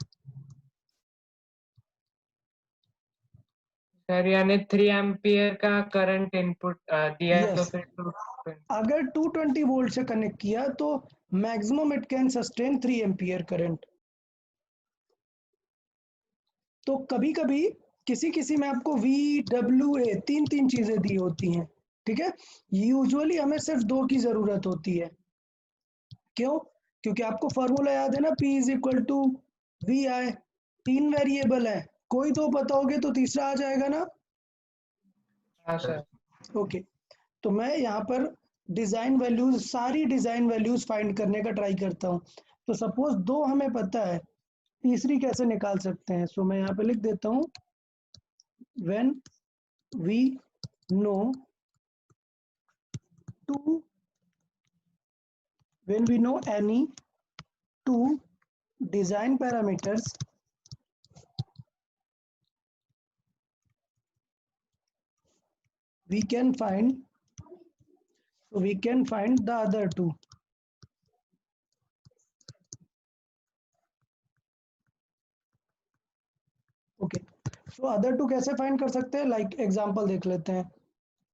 सर यानी 3 एम्पियर का करंट इनपुट दिया है तो Yes. फिर अगर 220 वोल्ट से कनेक्ट किया तो maximum it can sustain 3 ampere current. तो कभी कभी किसी किसी में आपको VWA तीन चीजें दी होती हैं, ठीक है। यूजुअली हमें सिर्फ दो की जरूरत होती है। क्यों? क्योंकि आपको फॉर्मूला याद है ना, P is equal to VI। 3 variable है, कोई तो बताओगे तो तीसरा आ जाएगा ना। हाँ सर। ओके, तो मैं यहाँ पर डिजाइन वैल्यूज, सारी डिजाइन वैल्यूज फाइंड करने का ट्राई करता हूँ। तो सपोज दो हमें पता है, तीसरी कैसे निकाल सकते हैं। सो मैं यहाँ पे लिख देता हूँ when we know any two design parameters, we can find the other two. Okay, so other two कैसे फाइंड कर सकते हैं, लाइक एग्जांपल देख लेते हैं,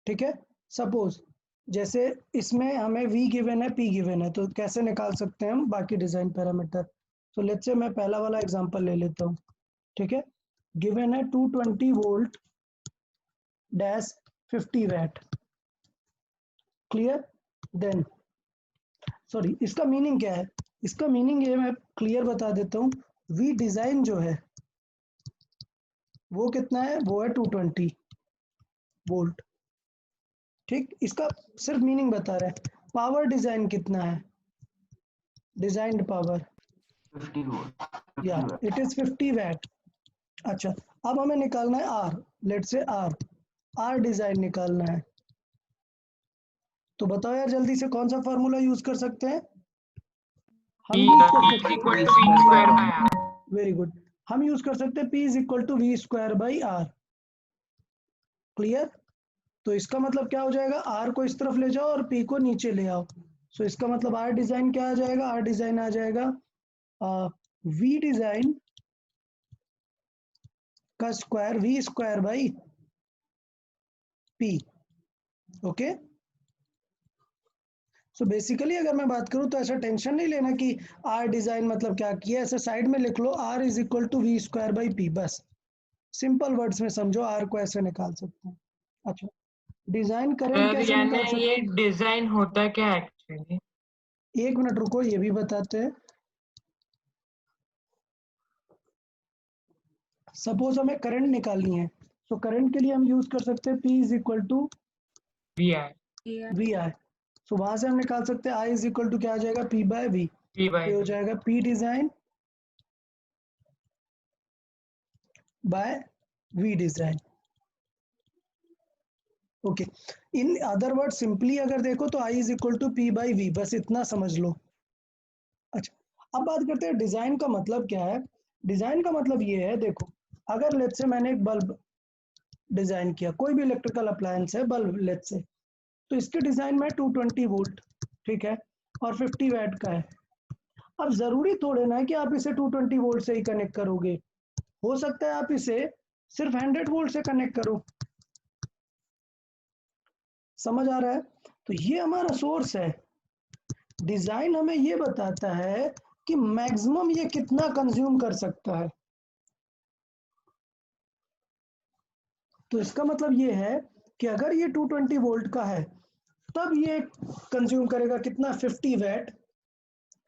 ठीक है। सपोज जैसे इसमें हमें V गिवन है, P गिवन है, तो कैसे निकाल सकते हैं हम बाकी डिजाइन पैरामीटर। तो लेट्स से मैं पहला वाला एग्जांपल ले लेता हूँ, ठीक है। गिवन है 220 volt dash 50 watt, clear. Then sorry, इसका मीनिंग क्या है, इसका मीनिंग ये मैं क्लियर बता देता हूँ। V डिजाइन जो है वो कितना है, वो है 220 वोल्ट, ठीक। इसका सिर्फ मीनिंग बता रहा है। पावर डिजाइन कितना है, डिजाइन्ड पावर 50 वोल्ट, या इट इज 50 वैट। अच्छा, अब हमें निकालना है R, लेट से R डिजाइन निकालना है। तो बताओ यार जल्दी से कौन सा फार्मूला यूज कर सकते हैं हम? वेरी गुड, हम यूज कर सकते हैं P is equal to V square by R, क्लियर। तो इसका मतलब क्या हो जाएगा, R को इस तरफ ले जाओ और P को नीचे ले आओ। सो इसका मतलब R डिजाइन क्या आ जाएगा, R डिजाइन आ जाएगा V डिजाइन का square, V square by P। Okay, so basically अगर मैं बात करूं तो ऐसा टेंशन नहीं लेना कि R डिजाइन मतलब क्या किया, ऐसे साइड में लिख लो R is equal to V square by P, बस सिंपल वर्ड्स में समझो R को ऐसे निकाल सकते हैं। अच्छा, डिजाइन करंट सर कैसे निकाल यानी सकते ये डिजाइन होता क्या है एक्चुअली? हैं, एक मिनट रुको, ये भी बताते हैं। सपोज हमें करंट निकालनी है, तो करंट के लिए हम यूज कर सकते हैं P is equal to VI। सो वहां से हम निकाल सकते हैं I इज इक्वल टू क्या आ जाएगा, P बाय V। ये हो जाएगा P design by V design. Okay, in other word simply अगर देखो तो I is equal to P by V, बस इतना समझ लो। अच्छा, अब बात करते हैं डिजाइन का मतलब क्या है। डिजाइन का मतलब ये है, देखो अगर लेट्स से मैंने एक बल्ब डिजाइन किया, कोई भी इलेक्ट्रिकल अप्लायंस है, बल्ब लेट्स से, तो इसके डिजाइन में 220 वोल्ट, ठीक है, और 50 वैट का है। अब जरूरी थोड़े ना है कि आप इसे 220 वोल्ट से ही कनेक्ट करोगे, हो सकता है आप इसे सिर्फ 100 वोल्ट से कनेक्ट करो। समझ आ रहा है? तो ये हमारा सोर्स है। डिजाइन हमें ये बताता है कि मैक्सिमम ये कितना कंज्यूम कर सकता है। तो इसका मतलब ये है कि अगर ये 220 वोल्ट का है तब ये कंज्यूम करेगा कितना, 50 वैट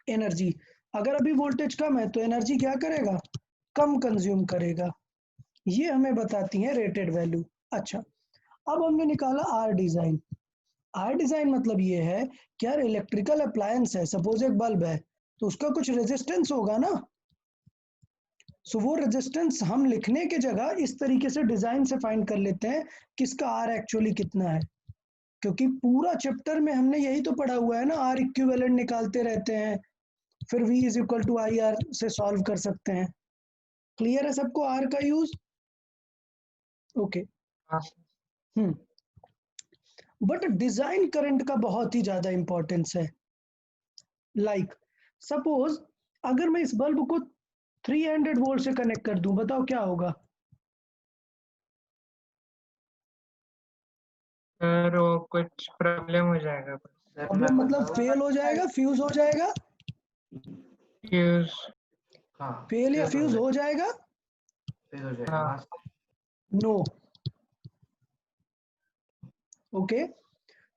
एनर्जी। अगर अभी वोल्टेज कम है तो एनर्जी क्या करेगा, कम कंज्यूम करेगा। ये हमें बताती है रेटेड वैल्यू। अच्छा, अब हमने निकाला आर डिजाइन। आर डिजाइन मतलब ये है कि यार इलेक्ट्रिकल अप्लायंस है, सपोज एक बल्ब है, तो उसका कुछ रेजिस्टेंस होगा ना। सो वो रेजिस्टेंस हम लिखने के जगह इस तरीके से डिजाइन से फाइंड कर लेते हैं कि इसका आर एक्चुअली कितना है, क्योंकि पूरा चैप्टर में हमने यही तो पढ़ा हुआ है ना, आर इक्विवेलेंट निकालते रहते हैं, फिर V is equal to I R से सॉल्व कर सकते हैं। क्लियर है सबको आर का use? Okay, but design current का बहुत ही ज्यादा इंपॉर्टेंस है। लाइक सपोज अगर मैं इस बल्ब को 300 वोल्ट से कनेक्ट कर दूं, बताओ क्या होगा? सर वो कुछ प्रॉब्लम हो जाएगा, सर प्रॉब्लम मैं मतलब बताऊं? फेल हो जाएगा, फ्यूज हो जाएगा, फ्यूज। हाँ फेल या फ्यूज हो जाएगा? फेल हो जाएगा। हाँ। हाँ sir. No. Okay,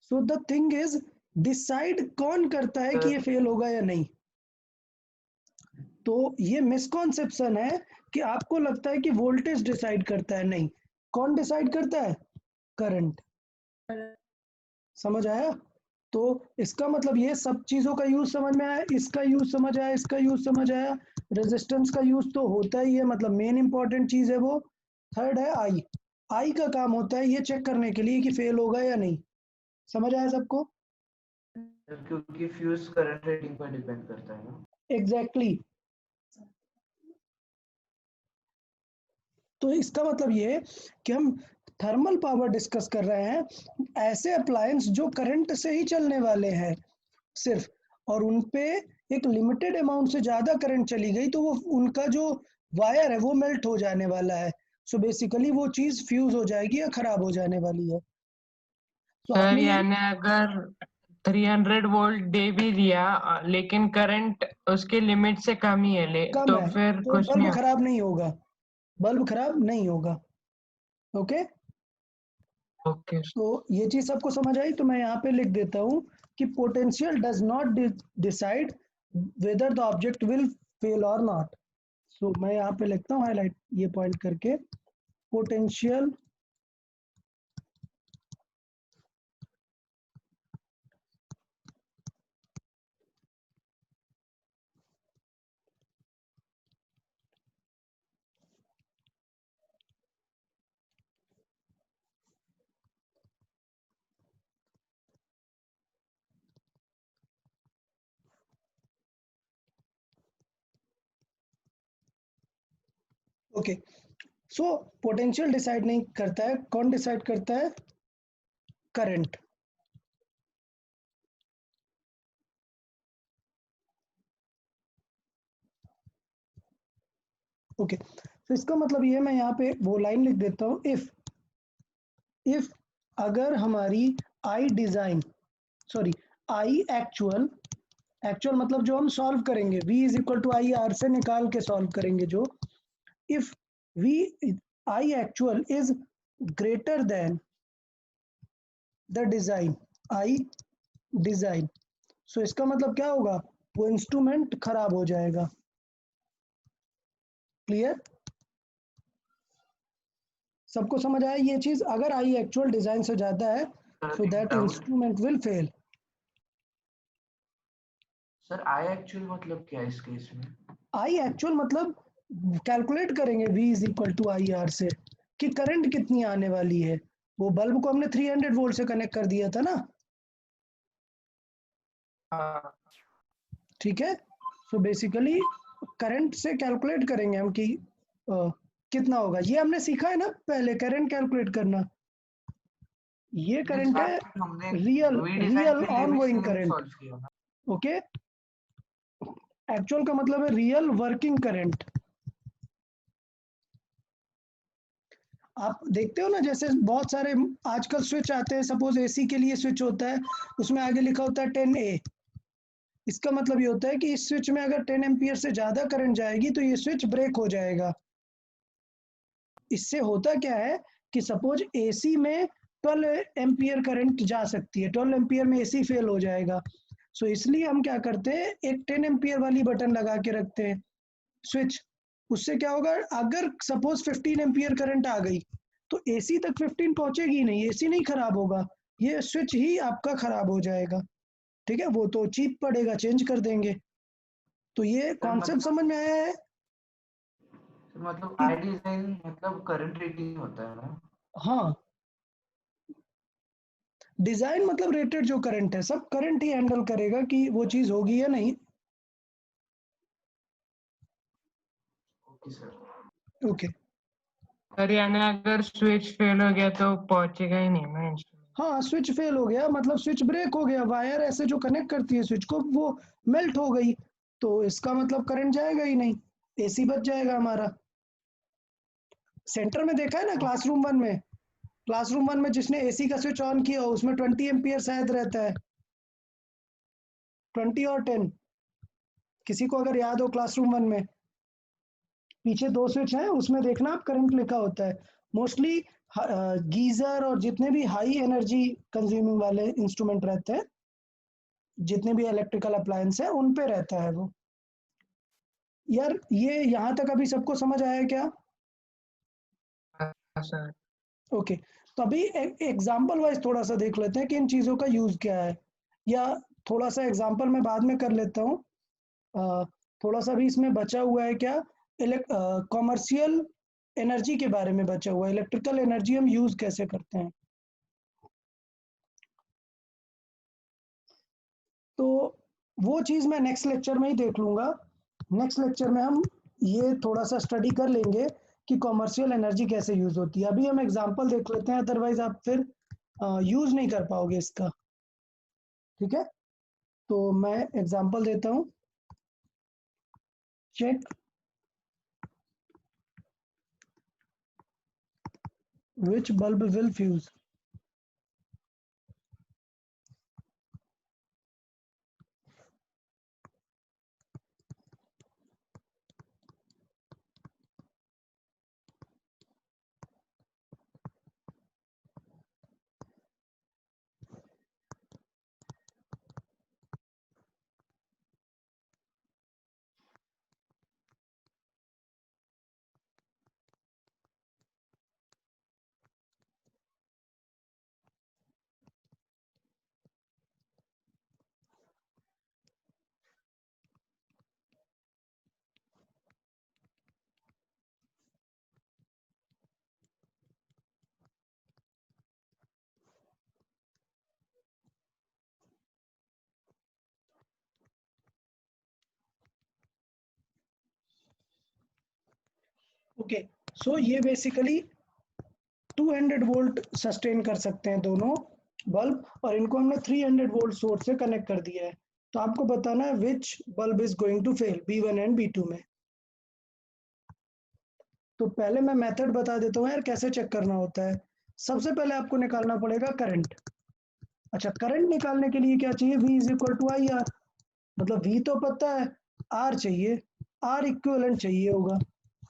so the thing is, decide कौन करता है कि ये फेल होगा या नहीं? तो ये मिसकॉन्सेप्शन है कि आपको लगता है कि वोल्टेज डिसाइड करता है। नहीं, कौन डिसाइड करता है? करंट। समझ आया? तो इसका मतलब ये सब चीजों का यूज समझ में आया, इसका यूज समझ आया, इसका यूज समझ आया, रेजिस्टेंस का यूज तो होता ही है, मतलब मेन इंपॉर्टेंट चीज है वो। थर्ड है आई। आई का काम होता है ये चेक करने के लिए कि फेल होगा या नहीं। समझ आया सबको? सर क्योंकि फ्यूज करंट रेटिंग पर डिपेंड करता है ना। Exactly exactly. तो इसका मतलब ये है कि हम थर्मल पावर डिस्कस कर रहे हैं, ऐसे अप्लायंस जो करंट से ही चलने वाले हैं सिर्फ, और उन पे एक लिमिटेड अमाउंट से ज्यादा करंट चली गई तो वो उनका जो वायर है वो मेल्ट हो जाने वाला है। सो बेसिकली वो चीज फ्यूज हो जाएगी या खराब हो जाने वाली है। तो सर आपने ये यानी अगर 300 वोल्ट दे भी दिया लेकिन करंट उसके लिमिट से कम ही है कम तो है फिर तो कुछ नहीं बल्ब होगा। खराब नहीं होगा, बल्ब खराब नहीं होगा। Okay, okay. तो ये चीज सबको समझ आई? तो मैं यहाँ पे लिख देता हूँ कि potential does not decide whether the object will fail और नॉट। सो मैं यहाँ पे लिखता हूँ हाईलाइट ये पॉइंट करके, potential okay, so potential decide नहीं करता है, कौन डिसाइड करता है? करंट। ओके, तो इसका मतलब ये, मैं यहाँ पे वो लाइन लिख देता हूँ, इफ अगर हमारी I design, sorry I actual, actual मतलब जो हम सॉल्व करेंगे, V is equal to I R से निकाल के सॉल्व करेंगे जो, if V I actual is greater than the design I design, so इसका मतलब क्या होगा? वो इंस्ट्रूमेंट खराब हो जाएगा। क्लियर? सबको समझ आया ये चीज? अगर आई एक्चुअल डिजाइन से ज्यादा है सर सो एक that doubt. Instrument will fail. Sir I actual मतलब क्या है इस केस में? आई एक्चुअल मतलब कैलकुलेट करेंगे V is equal to I R से कि करंट कितनी आने वाली है। वो बल्ब को हमने 300 वोल्ट से कनेक्ट कर दिया था ना, हाँ। ठीक है? सो बेसिकली करंट से कैलकुलेट करेंगे हम कि कितना होगा। ये हमने सीखा है ना पहले, करंट कैलकुलेट करना। ये करंट है हमने रियल रीडिजाइन रियल के लिए भी ऑनगोइंग सेम करंट। सॉल्व किया ना। ओके, एक्चुअल का मतलब है रियल वर्किंग करंट। आप देखते हो ना, जैसे बहुत सारे आजकल स्विच आते हैं, सपोज एसी के लिए स्विच होता है, उसमें आगे लिखा होता है 10A। इसका मतलब ये होता है कि इस स्विच में अगर 10 एम्पियर से ज्यादा करंट जाएगी तो ये स्विच ब्रेक हो जाएगा। इससे होता क्या है कि सपोज एसी में 12 एम्पियर करंट जा सकती है, 12 एम्पियर में एसी फेल हो जाएगा। सो इसलिए हम क्या करते हैं, एक 10 एम्पियर वाली बटन लगा के रखते हैं स्विच। उससे क्या होगा, अगर सपोज 15 एम्पियर करंट आ गई तो एसी तक 15 पहुंचेगी नहीं, एसी नहीं खराब होगा, ये स्विच ही आपका खराब हो जाएगा। ठीक है, वो तो चीप पड़ेगा, चेंज कर देंगे। तो ये कॉन्सेप्ट समझ में आया है मतलब कि आई डिजाइन मतलब करंट रेटिंग होता है ना। हाँ, डिजाइन मतलब रेटेड जो करंट है, सब करंट ही हैंडल करेगा कि वो चीज होगी या नहीं। Okay sir. ओके, सर यानी अगर स्विच फेल हो गया तो पहुंचेगा ही नहीं ना इंस्ट्रूमेंट। हाँ स्विच फेल हो गया मतलब स्विच ब्रेक हो गया, वायर ऐसे जो कनेक्ट करती है स्विच को वो मेल्ट हो गई, तो इसका मतलब करंट जाएगा ही नहीं, एसी बच जाएगा हमारा। सेंटर में देखा है ना क्लासरूम 1 में, क्लासरूम 1 में जिसने एसी का स्विच ऑन किया हो उसमें 20 एम्पियर शायद रहता है, 20 और 10, किसी को अगर याद हो क्लासरूम 1 में पीछे 2 स्विच हैं उसमें देखना आप करंट लिखा होता है। मोस्टली गीजर और जितने भी हाई एनर्जी कंज्यूमिंग वाले इंस्ट्रूमेंट रहते हैं, जितने भी इलेक्ट्रिकल अप्लायंस है उन पे रहता है वो। यार ये यहाँ तक अभी सबको समझ आया क्या? हाँ सर। ओके तो अभी एग्जाम्पल वाइज थोड़ा सा देख लेते हैं कि इन चीज़ों का यूज़ क्या है, या थोड़ा सा एग्जाम्पल मैं बाद में कर लेता हूँ। थोड़ा सा भी इसमें बचा हुआ है क्या, कॉमर्शियल एनर्जी के बारे में बचा हुआ है, इलेक्ट्रिकल एनर्जी हम यूज़ कैसे करते हैं। तो वो चीज़ मैं नेक्स्ट लेक्चर में ही देख लूँगा, नेक्स्ट लेक्चर में हम ये थोड़ा सा स्टडी कर लेंगे कि कॉमर्शियल एनर्जी कैसे यूज़ होती है। अभी हम एग्जांपल देख लेते हैं, अदरवाइज आप फिर यूज़ नहीं कर पाओगे इसका, ठीक है। तो मैं एग्जांपल देता हूँ, check which bulb will fuse। Okay so ये बेसिकली 200 वोल्ट सस्टेन कर सकते हैं दोनों बल्ब, और इनको हमने 300 वोल्ट सोर्स से कनेक्ट कर दिया है। तो आपको बताना है which bulb is going to fail, B1 and B2 में। तो पहले मैं मेथड बता देता हूँ यार कैसे चेक करना होता है। सबसे पहले आपको निकालना पड़ेगा करंट। अच्छा करंट निकालने के लिए क्या चाहिए, V is equal to I R, मतलब V तो पता है, R चाहिए, R इक्विवेलेंट चाहिए होगा।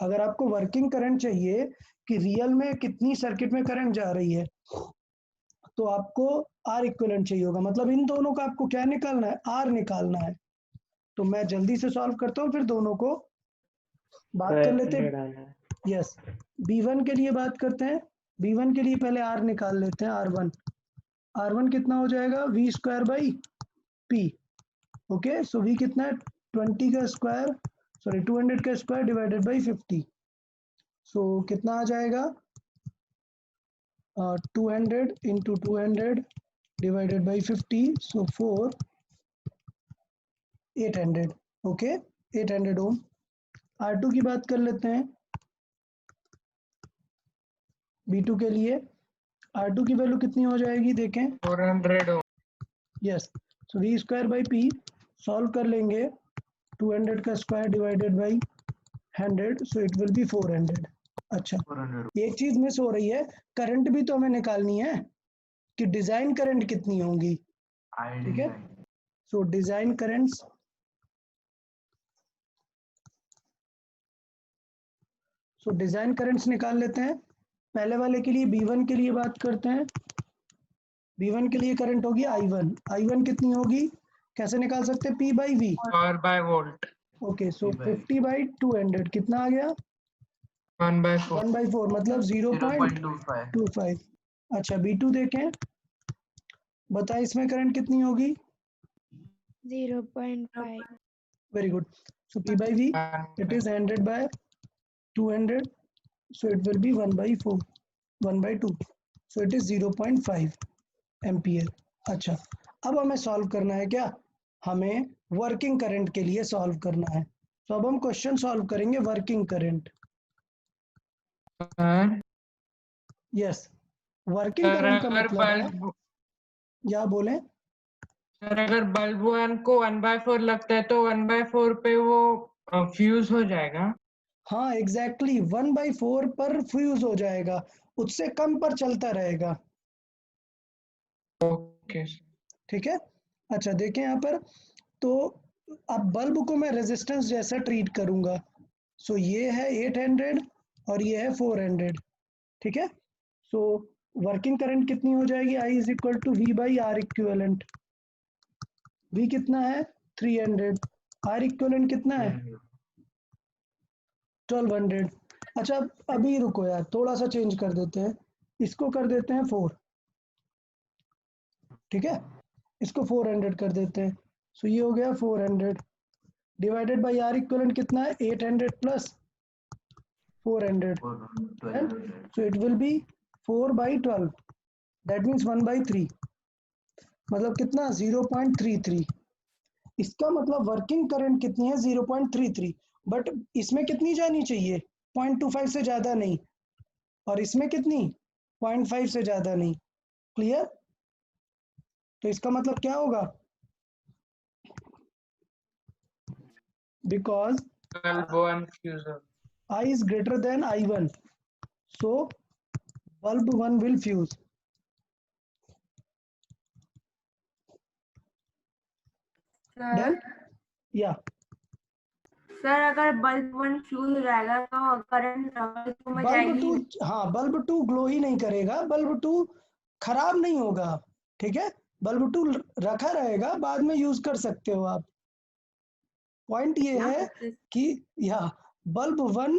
अगर आपको वर्किंग करंट चाहिए कि रियल में कितनी सर्किट में करंट जा रही है, तो आपको R इक्विवेलेंट चाहिए होगा, मतलब इन दोनों का आपको क्या निकालना है, R निकालना है। तो मैं जल्दी से सॉल्व करता हूँ, फिर दोनों को बात कर लेते हैं। यस B1 के लिए बात करते हैं। B1 के लिए पहले R निकाल लेते हैं, R1 कितना हो जाएगा, V square by P। Okay so V कितना है, 20 का स्क्वायर, सॉरी 200 का स्क्वायर डिवाइडेड बाई 50। सो कितना आ जाएगा, 200 into 200 divided by 50, so 800। Okay 800 ohm. R2 की बात कर लेते हैं, B2 के लिए R2 की वैल्यू कितनी हो जाएगी देखें, 400 ohm. Yes so V square by P, solve कर लेंगे 200 का square divided by 100, so it will be 400। अच्छा 400। एक चीज मिस हो रही है, करंट भी तो हमें निकालनी है कि डिजाइन करंट कितनी होंगी, ठीक है। सो डिजाइन करंट्स, सो डिजाइन करंट्स निकाल लेते हैं। पहले वाले के लिए B1 के लिए बात करते हैं। B1 के लिए करंट होगी I1 कितनी होगी, कैसे निकाल सकते हैं, P by V, power bye volt. Okay so 50 by 200 कितना आ गया, 1/4। 1/4 मतलब 0.25। 0.25। अच्छा B2 देखें, बताएं इसमें करंट कितनी होगी, 0.5. Very good. So P by V it is 100 by 200, so it will be 1/4, 1/2, so it is 0.5 ampere. अच्छा अब हमें सॉल्व करना है क्या, हमें वर्किंग करंट के लिए सॉल्व करना है। तो अब हम क्वेश्चन सॉल्व करेंगे working current. Sir yes working sir current का अगर मतलब है, बल्ब या बोले सर अगर बल्ब 1 को 1/4 लगता है तो 1/4 पे वो फ्यूज हो जाएगा। हाँ एग्जैक्टली 1/4 पर फ्यूज हो जाएगा, उससे कम पर चलता रहेगा। Okay sir. ठीक है, अच्छा देखें यहाँ पर, तो अब बल्ब को मैं रेजिस्टेंस जैसा ट्रीट करूंगा। सो ये है 800 और ये है 400। ठीक है, सो वर्किंग करंट कितनी हो जाएगी, I is equal to V by R equivalent. V कितना है 300, आर इक्विवेलेंट कितना है 1200। अच्छा अभी रुको यार, थोड़ा सा चेंज कर देते हैं, इसको कर देते हैं 4। ठीक है, इसको 400 कर देते हैं। सो ये हो गया 400 डिवाइडेड बाई आर इक्विवेलेंट कितना है 800 plus 400, so it will be 4/12, that means 1/3, मतलब कितना 0.33। इसका मतलब वर्किंग करंट कितनी है 0.33, बट इसमें कितनी जानी चाहिए 0.25 से ज्यादा नहीं, और इसमें कितनी 0.5 से ज्यादा नहीं। क्लियर, तो इसका मतलब क्या होगा, बिकॉज बल्ब 1 फ्यूज हो। I is greater than I1, so bulb 1 will fuse। Sir Done? या सर अगर बल्ब 1 फ्यूज हो जाएगा तो करंट बल्ब 2 में बल्ब जाएगी। 2, हाँ बल्ब 2 ग्लो ही नहीं करेगा, बल्ब 2 खराब नहीं होगा। ठीक है, बल्ब 2 रखा रहेगा, बाद में यूज कर सकते हो आप। पॉइंट ये है कि या बल्ब 1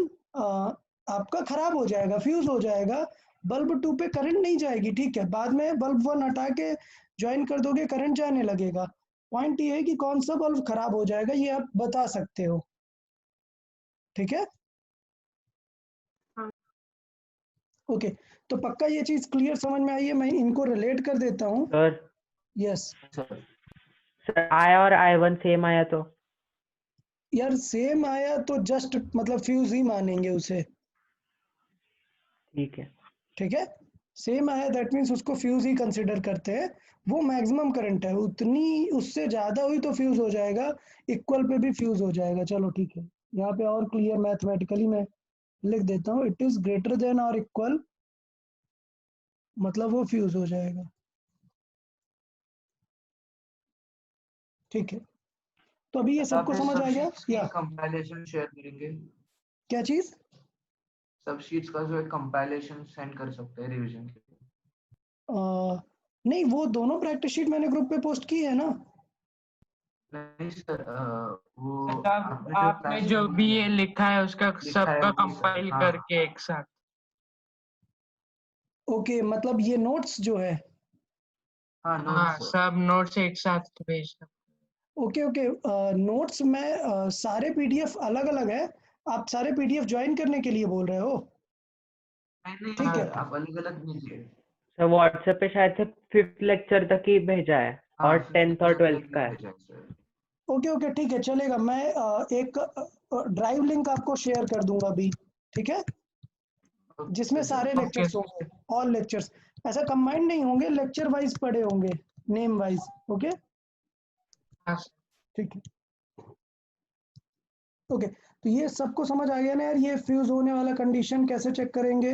आपका खराब हो जाएगा, फ्यूज हो जाएगा, बल्ब 2 पे करंट नहीं जाएगी। ठीक है, बाद में बल्ब 1 हटा के ज्वाइन कर दोगे, करंट जाने लगेगा। पॉइंट ये है कि कौन सा बल्ब खराब हो जाएगा ये आप बता सकते हो। ठीक है, ओके, तो पक्का ये चीज क्लियर समझ में आई है, मैं इनको रिलेट कर देता हूँ। सर यस सर आई और I1 सेम आया तो यार, सेम आया तो जस्ट मतलब फ्यूज ही मानेंगे उसे। ठीक है। ठीक है, सेम आया दैट मीन्स उसको फ्यूज ही कंसिडर करते हैं, वो मैक्सिमम करंट है, उतनी उससे ज्यादा हुई तो फ्यूज हो जाएगा, इक्वल पे भी फ्यूज हो जाएगा। चलो ठीक है, यहाँ पे और क्लियर मैथमेटिकली मैं लिख देता हूँ, इट इज ग्रेटर देन और इक्वल, मतलब वो फ्यूज हो जाएगा। ठीक है, तो अभी ये सबको आपने समझ सब आ गया शीट्स की या कंपाइलेशन शेयर करेंगे, क्या चीज। सब शीट्स का जो है कंपाइलेशन सेंड कर सकते हैं रिवीजन के लिए। नहीं, वो दोनों प्रैक्टिस शीट मैंने ग्रुप पे पोस्ट की है ना। नहीं सर, वो मतलब आपने जो आपने क्लास जो में भी किया ये लिखा है उसका लिखा है सबका वही सर, कंपाइल हाँ करके एक साथ। ओके, मतलब ये नोट्स जो है, हाँ हाँ नोट्स सर। सब नोट्स एक साथ भेजना। ओके ओके, नोट्स में सारे पीडीएफ अलग अलग है, आप सारे पीडीएफ ज्वाइन करने के लिए बोल रहे हो। नहीं ठीक है, सर, आप अलग अलग दीजिए। सर व्हाट्सएप पे शायद से 5th लेक्चर तक ही भेजा है हाँ और 10th और 12th का है। सर। ओके ओके ठीक है, चलेगा। मैं एक ड्राइव लिंक आपको शेयर कर दूंगा अभी। ठीक है, जिसमें सारे ओके लेक्चर्स होंगे, ऑल लेक्चर्स, ऐसा कंबाइंड नहीं होंगे, लेक्चर वाइज पढ़े होंगे, नेम वाइज। ओके ठीक है, ओके, तो ये सबको समझ आ गया ना यार, ये फ्यूज होने वाला कंडीशन कैसे चेक करेंगे।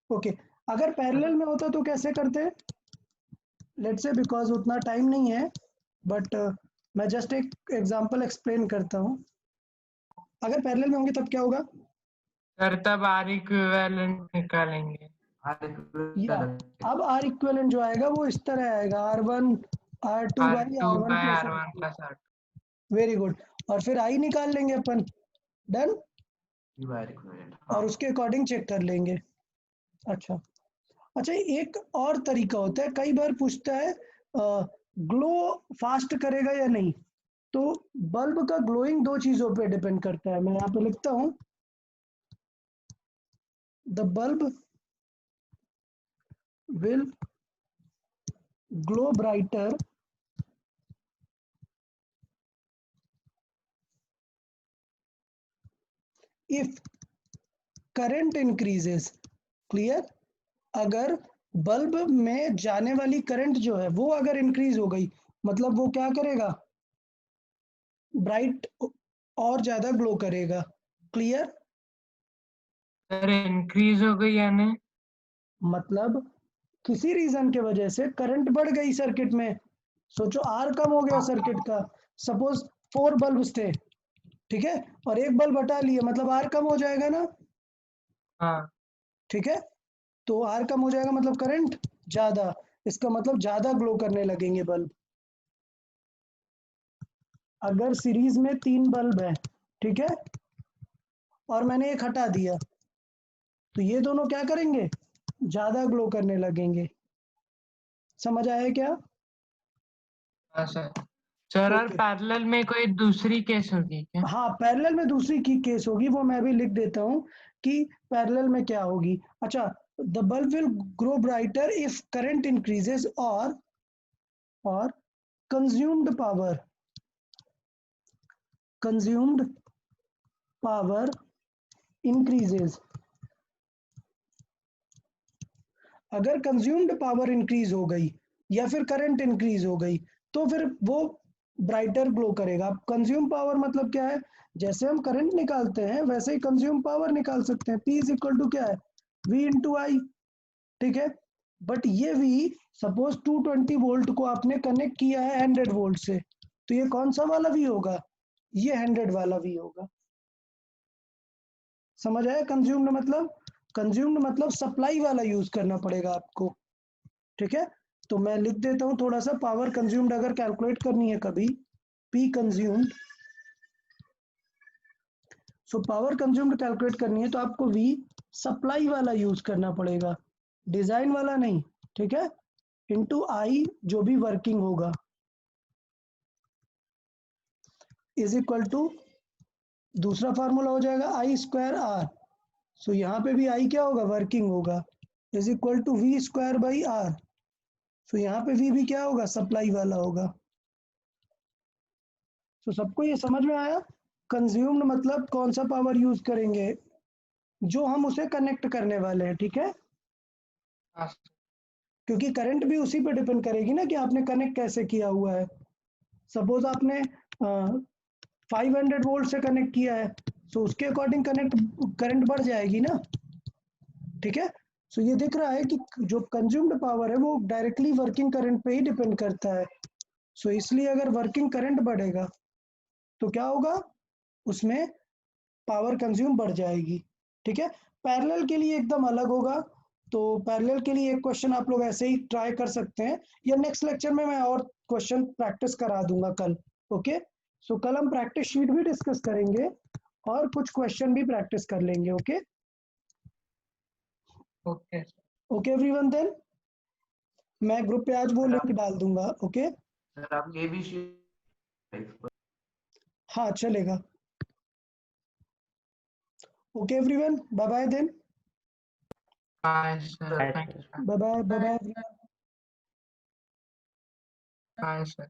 ओके, अगर पैरेलल में होता तो कैसे करते, लेट्स से, बिकॉज उतना टाइम नहीं है, बट मैं जस्ट एक एग्जांपल एक्सप्लेन करता हूँ। अगर पैरेलल में होंगे तब क्या होगा, सर तब आर इक्विवेलेंट निकालेंगे। या अब आर इक्विवेलेंट जो आएगा वो इस तरह आएगा, R1 R2 by R2 R1 by plus R1 R2। Plus R2। Very good, और फिर आई निकाल लेंगे अपन। डन, हाँ। और उसके अकॉर्डिंग चेक कर लेंगे। अच्छा अच्छा, एक और तरीका होता है, कई बार पूछता है ग्लो फास्ट करेगा या नहीं, तो बल्ब का ग्लोइंग दो चीजों पे डिपेंड करता है, मैं यहाँ पे लिखता हूं, the bulb will glow brighter if current increases। Clear, अगर बल्ब में जाने वाली करंट जो है वो अगर इंक्रीज हो गई, मतलब वो क्या करेगा, ब्राइट और ज्यादा ग्लो करेगा। क्लियर? सर इंक्रीज हो गई यानी? मतलब किसी रीजन के वजह से करंट बढ़ गई सर्किट में। सोचो आर कम हो गया सर्किट का, सपोज 4 बल्ब थे, ठीक है, और एक बल्ब हटा लिए, मतलब आर कम हो जाएगा ना। हाँ ठीक है, तो आर कम हो जाएगा मतलब करंट ज्यादा, इसका मतलब ज्यादा ग्लो करने लगेंगे बल्ब। अगर सीरीज में 3 बल्ब है, ठीक है, और मैंने एक हटा दिया, तो ये दोनों क्या करेंगे, ज्यादा ग्लो करने लगेंगे। समझ आया क्या? हाँ सर। सर और ओके। पैरेलल में कोई दूसरी केस होगी क्या? हाँ, पैरेलल में दूसरी की केस होगी, वो मैं भी लिख देता हूँ कि पैरेलल में क्या होगी। अच्छा, the bulb will grow brighter if current increases और कंज्यूम्ड पावर इंक्रीजेस। अगर कंज्यूम्ड पावर इंक्रीज हो गई या फिर करंट इंक्रीज हो गई, तो फिर वो ब्राइटर ग्लो करेगा। कंज्यूम पावर मतलब क्या है, जैसे हम करंट निकालते हैं वैसे ही कंज्यूम पावर निकाल सकते हैं। P इज इक्वल टू क्या है, V इंटू आई। ठीक है, बट ये V सपोज 220 वोल्ट को आपने कनेक्ट किया है 100 वोल्ट से, तो ये कौन सा वाला V होगा, ये 100 वाला V होगा। समझ आया? कंज्यूम्ड मतलब सप्लाई वाला यूज करना पड़ेगा आपको। ठीक है, तो मैं लिख देता हूं थोड़ा सा, पावर कंज्यूम्ड अगर कैलकुलेट करनी है कभी, P consumed, so power consumed calculate करनी है तो आपको V सप्लाई वाला यूज करना पड़ेगा, डिजाइन वाला नहीं। ठीक है, इंटू आई जो भी वर्किंग होगा इज इक्वल टू, दूसरा फार्मूला हो जाएगा आई स्क्वायर आर। सो यहाँ पे भी आई क्या होगा, वर्किंग होगा, is equal to V square by R. So यहाँ पे V भी क्या होगा, सप्लाई वाला होगा। तो सबको ये समझ में आया? कंज्यूम्ड मतलब कौन सा पावर यूज करेंगे, जो हम उसे कनेक्ट करने वाले हैं। ठीक है, हाँ सर। क्योंकि करंट भी उसी पे डिपेंड करेगी ना कि आपने कनेक्ट कैसे किया हुआ है। सपोज आपने 500 वोल्ट से कनेक्ट किया है, तो उसके अकॉर्डिंग करंट बढ़ जाएगी ना। ठीक है, सो ये दिख रहा है कि जो कंज्यूम्ड पावर है वो डायरेक्टली वर्किंग करंट पे ही डिपेंड करता है। सो इसलिए अगर वर्किंग करंट बढ़ेगा तो क्या होगा, उसमें पावर कंज्यूम बढ़ जाएगी। ठीक है, पैरेलल के लिए एकदम अलग होगा। तो पैरेलल के लिए एक क्वेश्चन आप लोग ऐसे ही ट्राई कर सकते हैं, या नेक्स्ट लेक्चर में मैं और क्वेश्चन प्रैक्टिस करा दूंगा कल। ओके, सो कल हम प्रैक्टिस शीट भी डिस्कस करेंगे और कुछ क्वेश्चन भी प्रैक्टिस कर लेंगे। Okay okay okay everyone, then मैं ग्रुप पे आज वो लिंक डाल दूंगा। ओके, सर आप ये भी शेयर हाँ चलेगा। Okay everyone, bye bye then, bye sir, Bye, thank sir. You sir. Bye bye bye bye. Bye sir.